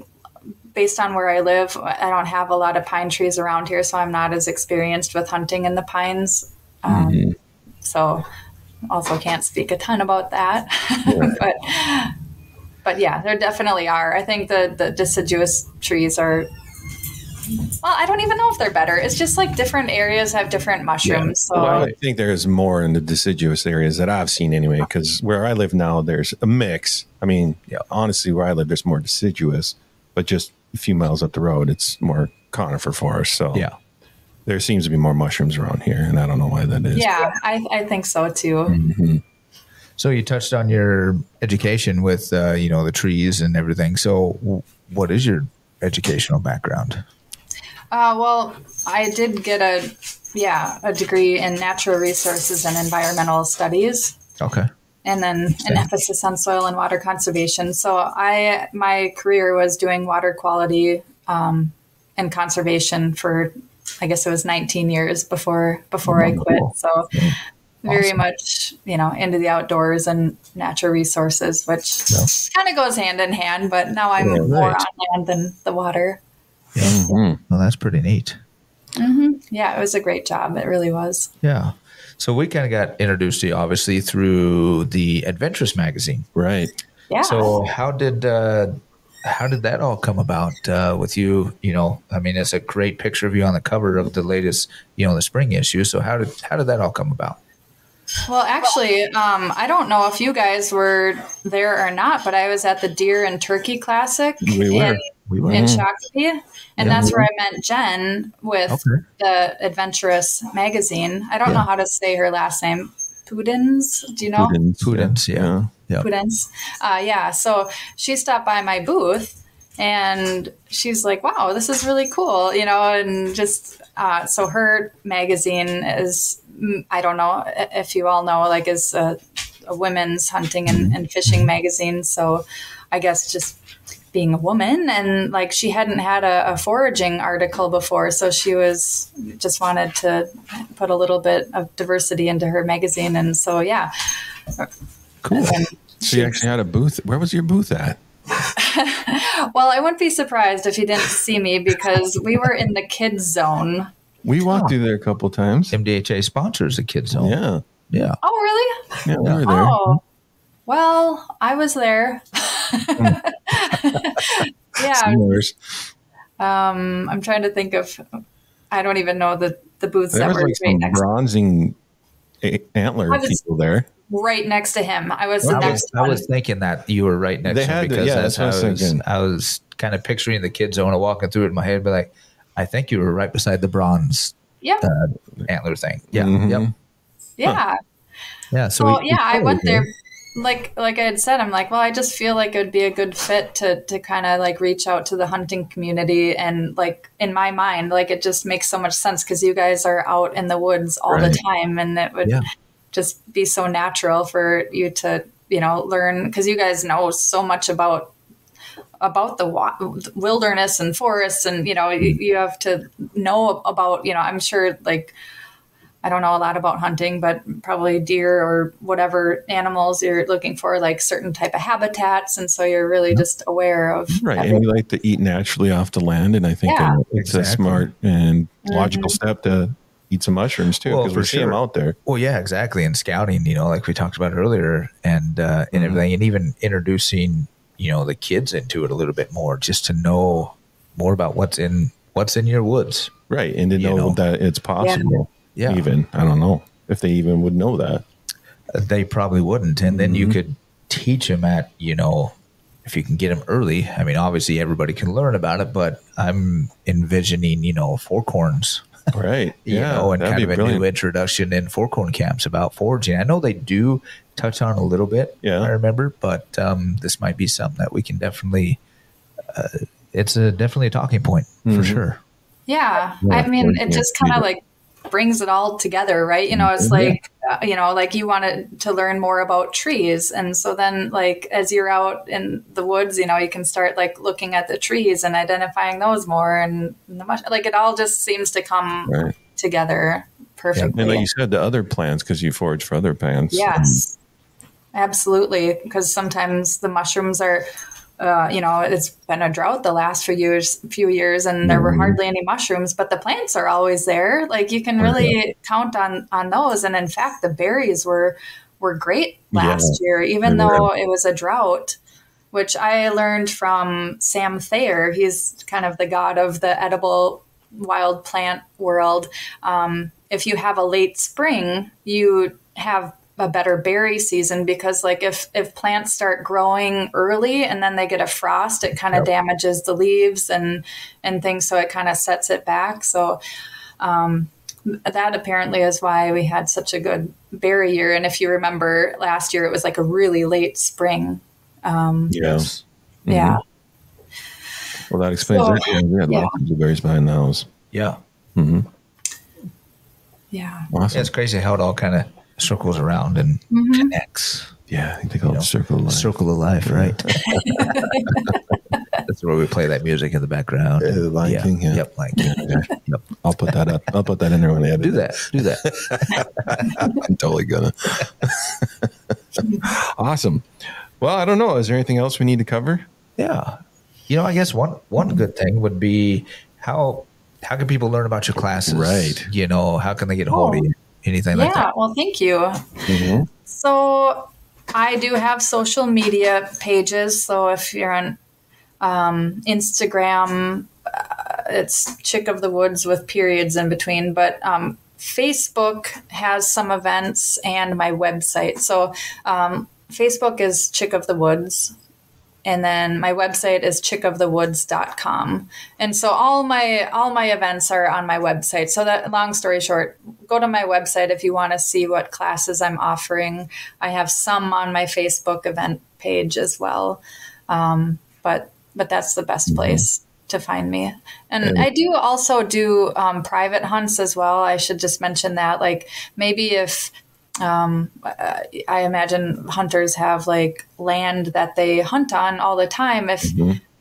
based on where I live, I don't have a lot of pine trees around here, so I'm not as experienced with hunting in the pines. So also can't speak a ton about that. Right. But yeah, there definitely are. I think the deciduous trees are, well, I don't even know if they're better. It's just like different areas have different mushrooms. So Well, I think there's more in the deciduous areas that I've seen anyway, because where I live now, there's a mix. I mean, honestly, where I live, there's more deciduous, but just a few miles up the road, it's more conifer forest. So there seems to be more mushrooms around here, and I don't know why that is. Yeah, I think so too. Mm-hmm. So you touched on your education with, the trees and everything. So what is your educational background? Well, I did get a degree in natural resources and environmental studies. Okay. And then an emphasis on soil and water conservation. So my career was doing water quality and conservation for, I guess it was 19 years before I quit. So very much, into the outdoors and natural resources, which kind of goes hand in hand. But now I'm more on land than the water. Well, that's pretty neat. Mm-hmm. Yeah, it was a great job. It really was. Yeah. So we kind of got introduced to you, obviously, through the Adventurous magazine. Right. Yeah. So how did that all come about with you? I mean, it's a great picture of you on the cover of the latest, the spring issue. So how did that all come about? Well, actually, I don't know if you guys were there or not, but I was at the Deer and Turkey Classic in Shakopee, and that's where I met Jen with the Adventurous magazine. I don't know how to say her last name. Pudens, do you know? Pudens, yeah. Pudens. So she stopped by my booth, and she's like, wow, this is really cool, and just, so her magazine is, I don't know if you all know, like, is a women's hunting and fishing magazine. So I guess just being a woman, and like she hadn't had a foraging article before, so she was just wanted to put a little bit of diversity into her magazine. And so cool. So you actually had a booth. Where was your booth at? Well, I wouldn't be surprised if you didn't see me, because we were in the kids zone. We walked through there a couple times. MDHA sponsors the kids zone. Yeah. Oh, really? Yeah, we were there. Oh, well, I was there. Yeah. I'm trying to think of, I don't even know the booths there that was were like some bronzing antler people there. Right next to him. I was I was thinking that you were right next to him, because that's how I was kind of picturing the kids zone and walking through it in my head, but like, I think you were right beside the bronze antler thing. Yeah. Mm-hmm. Yep. Yeah. Huh. Yeah. So I went there. Like I had said, I'm like, well, I just feel like it would be a good fit to kind of like reach out to the hunting community. And like in my mind, like it just makes so much sense, because you guys are out in the woods all the time, and it would just be so natural for you to, learn, because you guys know so much about the wilderness and forests, and you have to know about, I'm sure, like, I don't know a lot about hunting, but probably deer or whatever animals you're looking for, like certain type of habitats, and so you're really just aware of everything. And you like to eat naturally off the land, and I think it's a smart and logical step to eat some mushrooms too, because we see them out there. Well, yeah, exactly. And scouting, like we talked about earlier, and everything, and even introducing the kids into it a little bit more, just to know more about what's in your woods, right? And to know that it's possible. Yeah. Even I don't know if they even would know that. They probably wouldn't. And then you could teach them at if you can get them early. I mean, obviously everybody can learn about it, but I'm envisioning forkhorns, right? And kind of a new introduction in forkhorn camps about foraging. I know they do touch on a little bit, I remember, but this might be something that we can definitely, it's definitely a talking point for sure. Yeah. I mean, it just kind of like brings it all together, right? It's like, like you wanted to learn more about trees. And so then like, as you're out in the woods, you can start like looking at the trees and identifying those more, and like it all just seems to come together perfectly. And like you said, the other plants, because you forage for other plants. Yes, absolutely. Because sometimes the mushrooms are, it's been a drought the last few years, and there were hardly any mushrooms, but the plants are always there. Like you can really count on those. And in fact, the berries were were great last year, even though it was a drought, which I learned from Sam Thayer. He's kind of the god of the edible wild plant world. If you have a late spring, you have a better berry season, because like if plants start growing early and then they get a frost, it kind of damages the leaves and things. So it kind of sets it back. So that apparently is why we had such a good berry year. And if you remember last year, it was like a really late spring. Yes. Yeah. Well, that explains that. We had lots of blueberries behind the house. Yeah. Yeah. Awesome. Yeah, it's crazy how it all kind of circles around and connects. Yeah, I think they call it Circle of Life. Circle of Life, right? That's where we play that music in the background. The Lion King, yeah. Yep, Lion King. Yep. I'll put that up. I'll put that in there when I edit. Do that. I'm totally gonna. Awesome. Well, I don't know. Is there anything else we need to cover? Yeah. I guess one good thing would be how can people learn about your classes? Right. How can they get a hold of you? Anything like that? Yeah, well, thank you. So I do have social media pages. So if you're on Instagram, it's Chick of the Woods with periods in between. But Facebook has some events and my website. So Facebook is Chick of the Woods. And then my website is chickofthewoods.com. And so all my events are on my website. So that, long story short, go to my website if you want to see what classes I'm offering. I have some on my Facebook event page as well. But that's the best place to find me. And I do also do private hunts as well. I should just mention that, like, maybe if I imagine hunters have like land that they hunt on all the time. If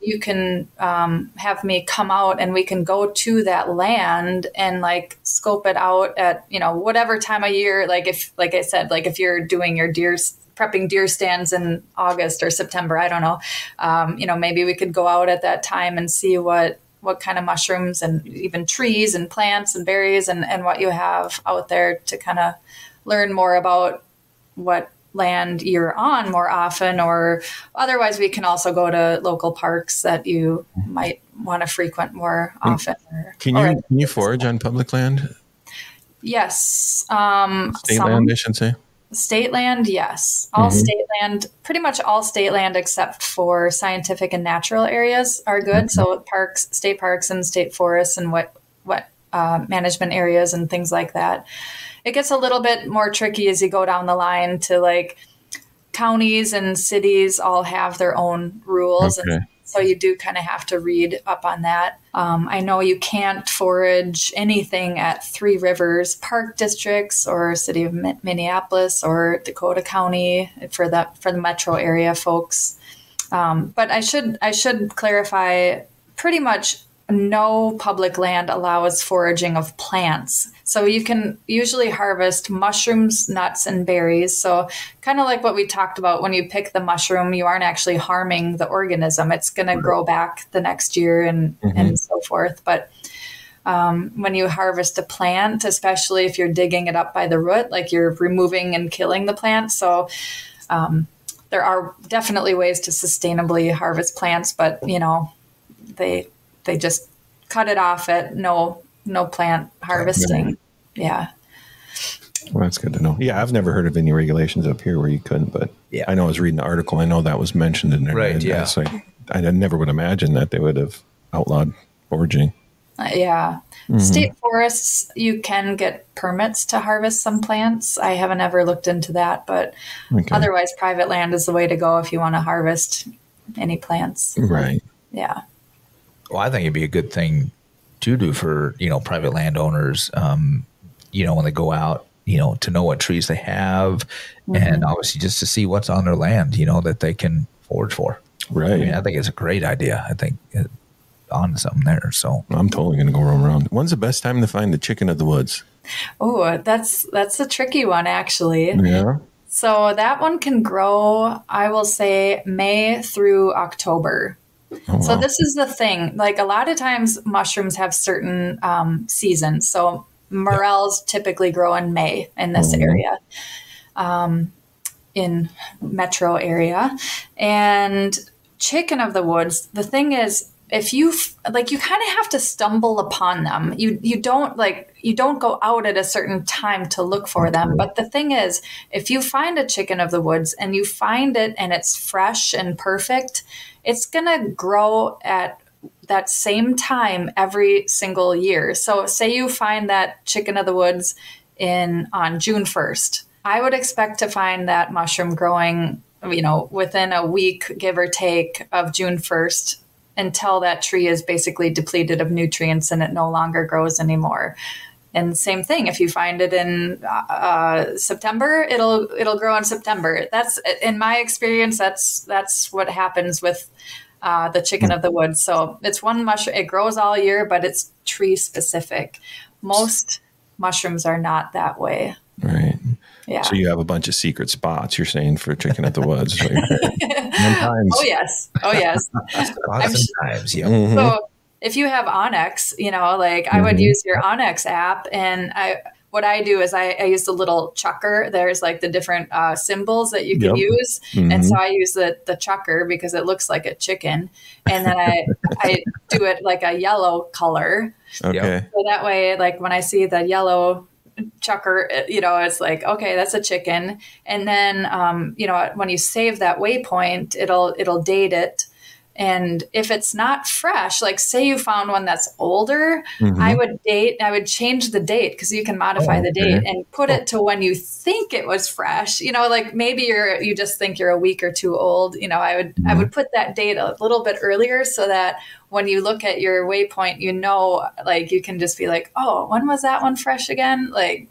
you can have me come out and we can go to that land and like scope it out at, whatever time of year. Like I said, if you're doing your prepping deer stands in August or September, I don't know, maybe we could go out at that time and see what kind of mushrooms and even trees and plants and berries and what you have out there to kind of learn more about what land you're on more often, or otherwise we can also go to local parks that you might want to frequent more often. Can you forage on public land? Yes. State land, I should say. State land, yes. All state land, pretty much all state land except for scientific and natural areas are good. So parks, state parks and state forests and what management areas and things like that. It gets a little bit more tricky as you go down the line to like counties and cities all have their own rules. Okay. And so you do kind of have to read up on that. I know you can't forage anything at Three Rivers Park Districts or City of Minneapolis or Dakota County for the metro area folks. But I should clarify, pretty much no public land allows foraging of plants. So you can usually harvest mushrooms, nuts, and berries. So kind of like what we talked about, when you pick the mushroom, you aren't actually harming the organism. It's going to grow back the next year and so forth. But when you harvest a plant, especially if you're digging it up by the root, like you're removing and killing the plant. So there are definitely ways to sustainably harvest plants, but they just cut it off at no plant harvesting. Yeah. Well, that's good to know. Yeah, I've never heard of any regulations up here where you couldn't, but I know I was reading the article. I know that was mentioned in there. Right, yeah. So I never would imagine that they would have outlawed foraging. State forests, you can get permits to harvest some plants. I haven't ever looked into that, but otherwise private land is the way to go if you want to harvest any plants. Right. Yeah. Well, I think it'd be a good thing to do for, private landowners, when they go out, to know what trees they have and obviously just to see what's on their land, that they can forage for. Right. I mean, I think it's a great idea. I think on to something there. So I'm totally going to go around. When's the best time to find the chicken of the woods? Oh, that's a tricky one, actually. Yeah. So that one can grow, I will say, May through October. Oh, wow. So this is the thing. Like a lot of times mushrooms have certain seasons. So morels typically grow in May in this area. in metro area. And chicken of the woods, the thing is, if you like, you kind of have to stumble upon them. You don't go out at a certain time to look for them. But the thing is, if you find a chicken of the woods and you find it and it's fresh and perfect, it's going to grow at that same time every single year. So say you find that chicken of the woods on June 1st. I would expect to find that mushroom growing, within a week, give or take, of June 1st, until that tree is basically depleted of nutrients and it no longer grows anymore. And same thing, if you find it in September, it'll grow in September. That's, in my experience, that's what happens with the chicken of the woods. So it's one mushroom. It grows all year, but it's tree specific. Most mushrooms are not that way. Right. Yeah. So you have a bunch of secret spots, you're saying, for chicken at the woods. Like, oh yes. Sometimes, yeah. Mm-hmm. So if you have Onyx, I would use your Onyx app, and what I do is I use the little chucker. There's like the different symbols that you can use. And so I use the chucker because it looks like a chicken. And then I do it like a yellow color. Okay. So that way, like when I see the yellow chucker, it's like, okay, that's a chicken. And then, when you save that waypoint, it'll date it. And if it's not fresh, like say you found one that's older, I would change the date, because you can modify the date and put it to when you think it was fresh. Like maybe you just think you're a week or two old. I would put that date a little bit earlier, so that when you look at your waypoint, like you can just be like, oh, when was that one fresh again? Like,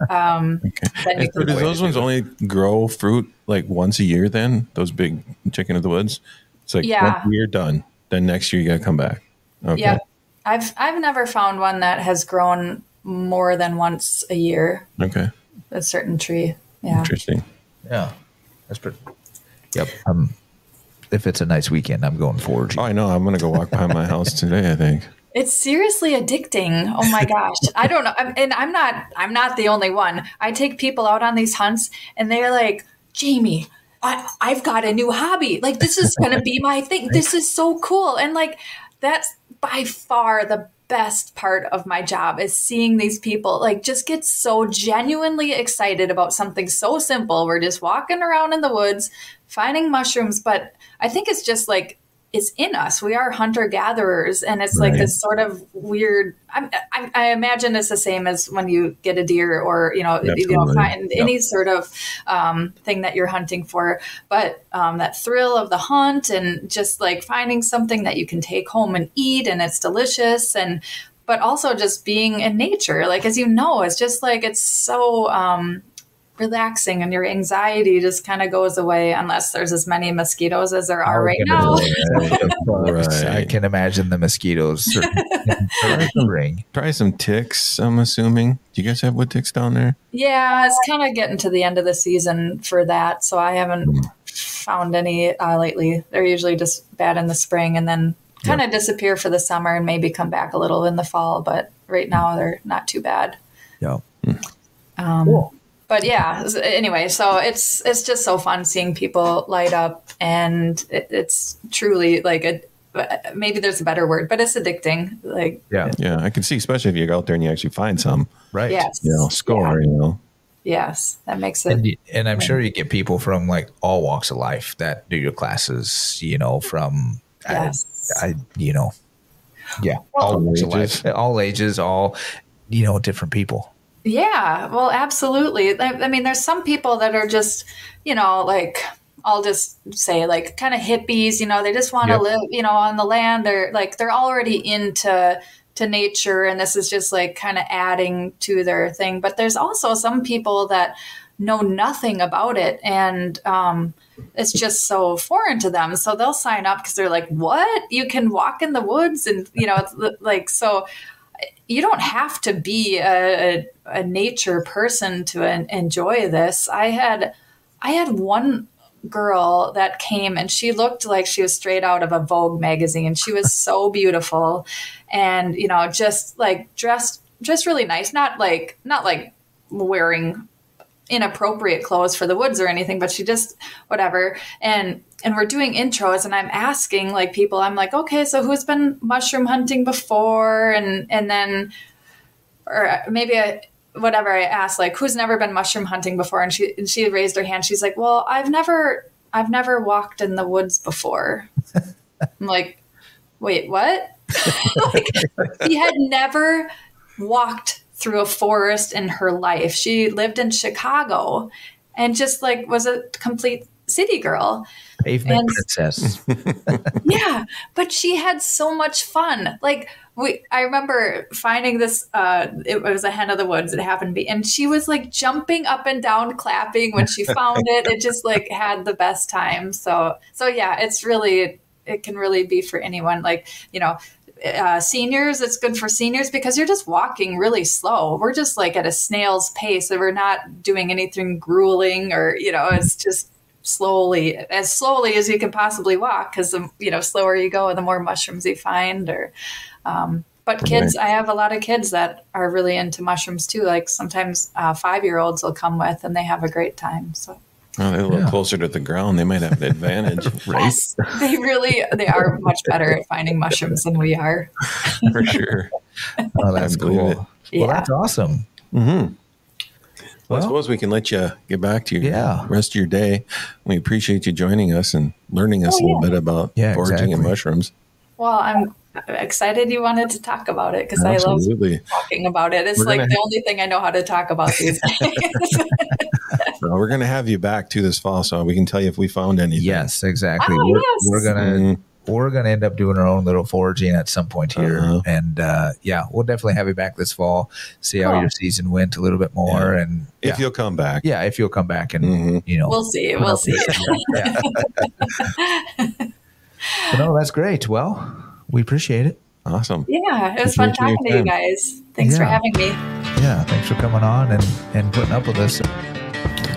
then you do those ones only grow fruit like once a year then? Those big chicken of the woods? It's like once a year, done. Then next year you got to come back. Okay. Yeah. I've never found one that has grown more than once a year. Okay. A certain tree. Yeah. Interesting. Yeah. That's pretty. Yep. If it's a nice weekend, I'm going foraging. Oh, I know. I'm going to go walk behind my house today, I think. It's seriously addicting. Oh my gosh. I don't know. I'm not the only one. I take people out on these hunts and they're like, Jamie, I've got a new hobby. Like, this is going to be my thing. This is so cool. And like, that's by far the best part of my job, is seeing these people like just get so genuinely excited about something so simple. We're just walking around in the woods, finding mushrooms. But I think it's just like, it's in us. We are hunter-gatherers, and it's like this sort of weird. I imagine it's the same as when you get a deer, or find any sort of thing that you're hunting for. But that thrill of the hunt, and just like finding something that you can take home and eat, and it's delicious, but also just being in nature. Like, as it's just like, it's so relaxing, and your anxiety just kind of goes away, unless there's as many mosquitoes as there are right now. I can imagine the mosquitoes. Probably some ticks, I'm assuming. Do you guys have wood ticks down there? Yeah, it's kind of getting to the end of the season for that, so I haven't found any lately. They're usually just bad in the spring, and then kind of disappear for the summer, and maybe come back a little in the fall. But right now, they're not too bad. Yeah. Cool. But yeah, anyway, so it's just so fun seeing people light up, and it's truly like maybe there's a better word, but it's addicting. Like, yeah, I can see, especially if you go out there and you actually find some, right? Yes, score, Yes, that makes it. And I'm sure you get people from like all walks of life that do your classes. From all walks of life, all ages, all different people. Yeah, well, absolutely. I mean, there's some people that are just, like, I'll just say like kind of hippies, they just want to live, on the land. They're already into nature, and this is just like kind of adding to their thing. But there's also some people that know nothing about it, and it's just so foreign to them. So they'll sign up because they're like, what? You can walk in the woods, and, it's like, so you don't have to be a nature person to enjoy this. I had one girl that came, and she looked like she was straight out of a Vogue magazine. She was so beautiful, and just like dressed really nice. Not like wearing inappropriate clothes for the woods or anything, but she just whatever. And we're doing intros, and I'm asking like people, I'm like, okay, so who's been mushroom hunting before? And then, or maybe whatever, I asked like, who's never been mushroom hunting before? And she raised her hand. She's like, well, I've never walked in the woods before. I'm like, wait, what? Like, she had never walked through a forest in her life. She lived in Chicago and just like was a complete city girl. Pavement princess. Yeah, but she had so much fun. Like I remember finding this, it was a hen of the woods. It happened to be, and she was like jumping up and down, clapping when she found it. It just like had the best time. So yeah, it can really be for anyone. Like, seniors, it's good for seniors because you're just walking really slow. We're just like at a snail's pace, and we're not doing anything grueling or, it's just slowly as you can possibly walk, because the slower you go, the more mushrooms you find. Or but kids, I have a lot of kids that are really into mushrooms too. Like sometimes 5-year-olds will come with, and they have a great time. So they're a little closer to the ground. They might have an advantage, right? Yes, they are much better at finding mushrooms than we are. For sure. Oh, that's cool. Well, that's awesome. Mm-hmm. Well, I suppose we can let you get back to your rest of your day. We appreciate you joining us and learning us a little bit about foraging and mushrooms. Well, I'm excited you wanted to talk about it because I love talking about it. It's like the only thing I know how to talk about these days. Well, we're going to have you back to this fall, so we can tell you if we found anything. Yes, exactly. Oh, We're gonna end up doing our own little foraging at some point here, and we'll definitely have you back this fall. See how your season went a little bit more, and if you'll come back, if you'll come back, and we'll see. We'll see. No, that's great. Well, we appreciate it. Awesome. Yeah, it was fun talking to you guys. Thanks for having me. Yeah, thanks for coming on and putting up with us.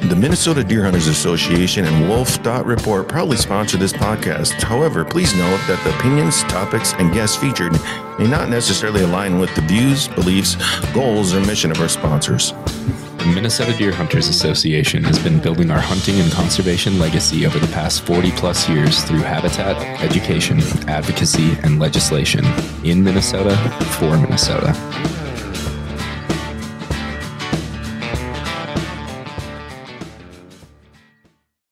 The Minnesota Deer Hunters Association and Wolf Dot Report proudly sponsor this podcast. However, please note that the opinions, topics, and guests featured may not necessarily align with the views, beliefs, goals, or mission of our sponsors. The Minnesota Deer Hunters Association has been building our hunting and conservation legacy over the past 40-plus years through habitat, education, advocacy, and legislation in Minnesota for Minnesota.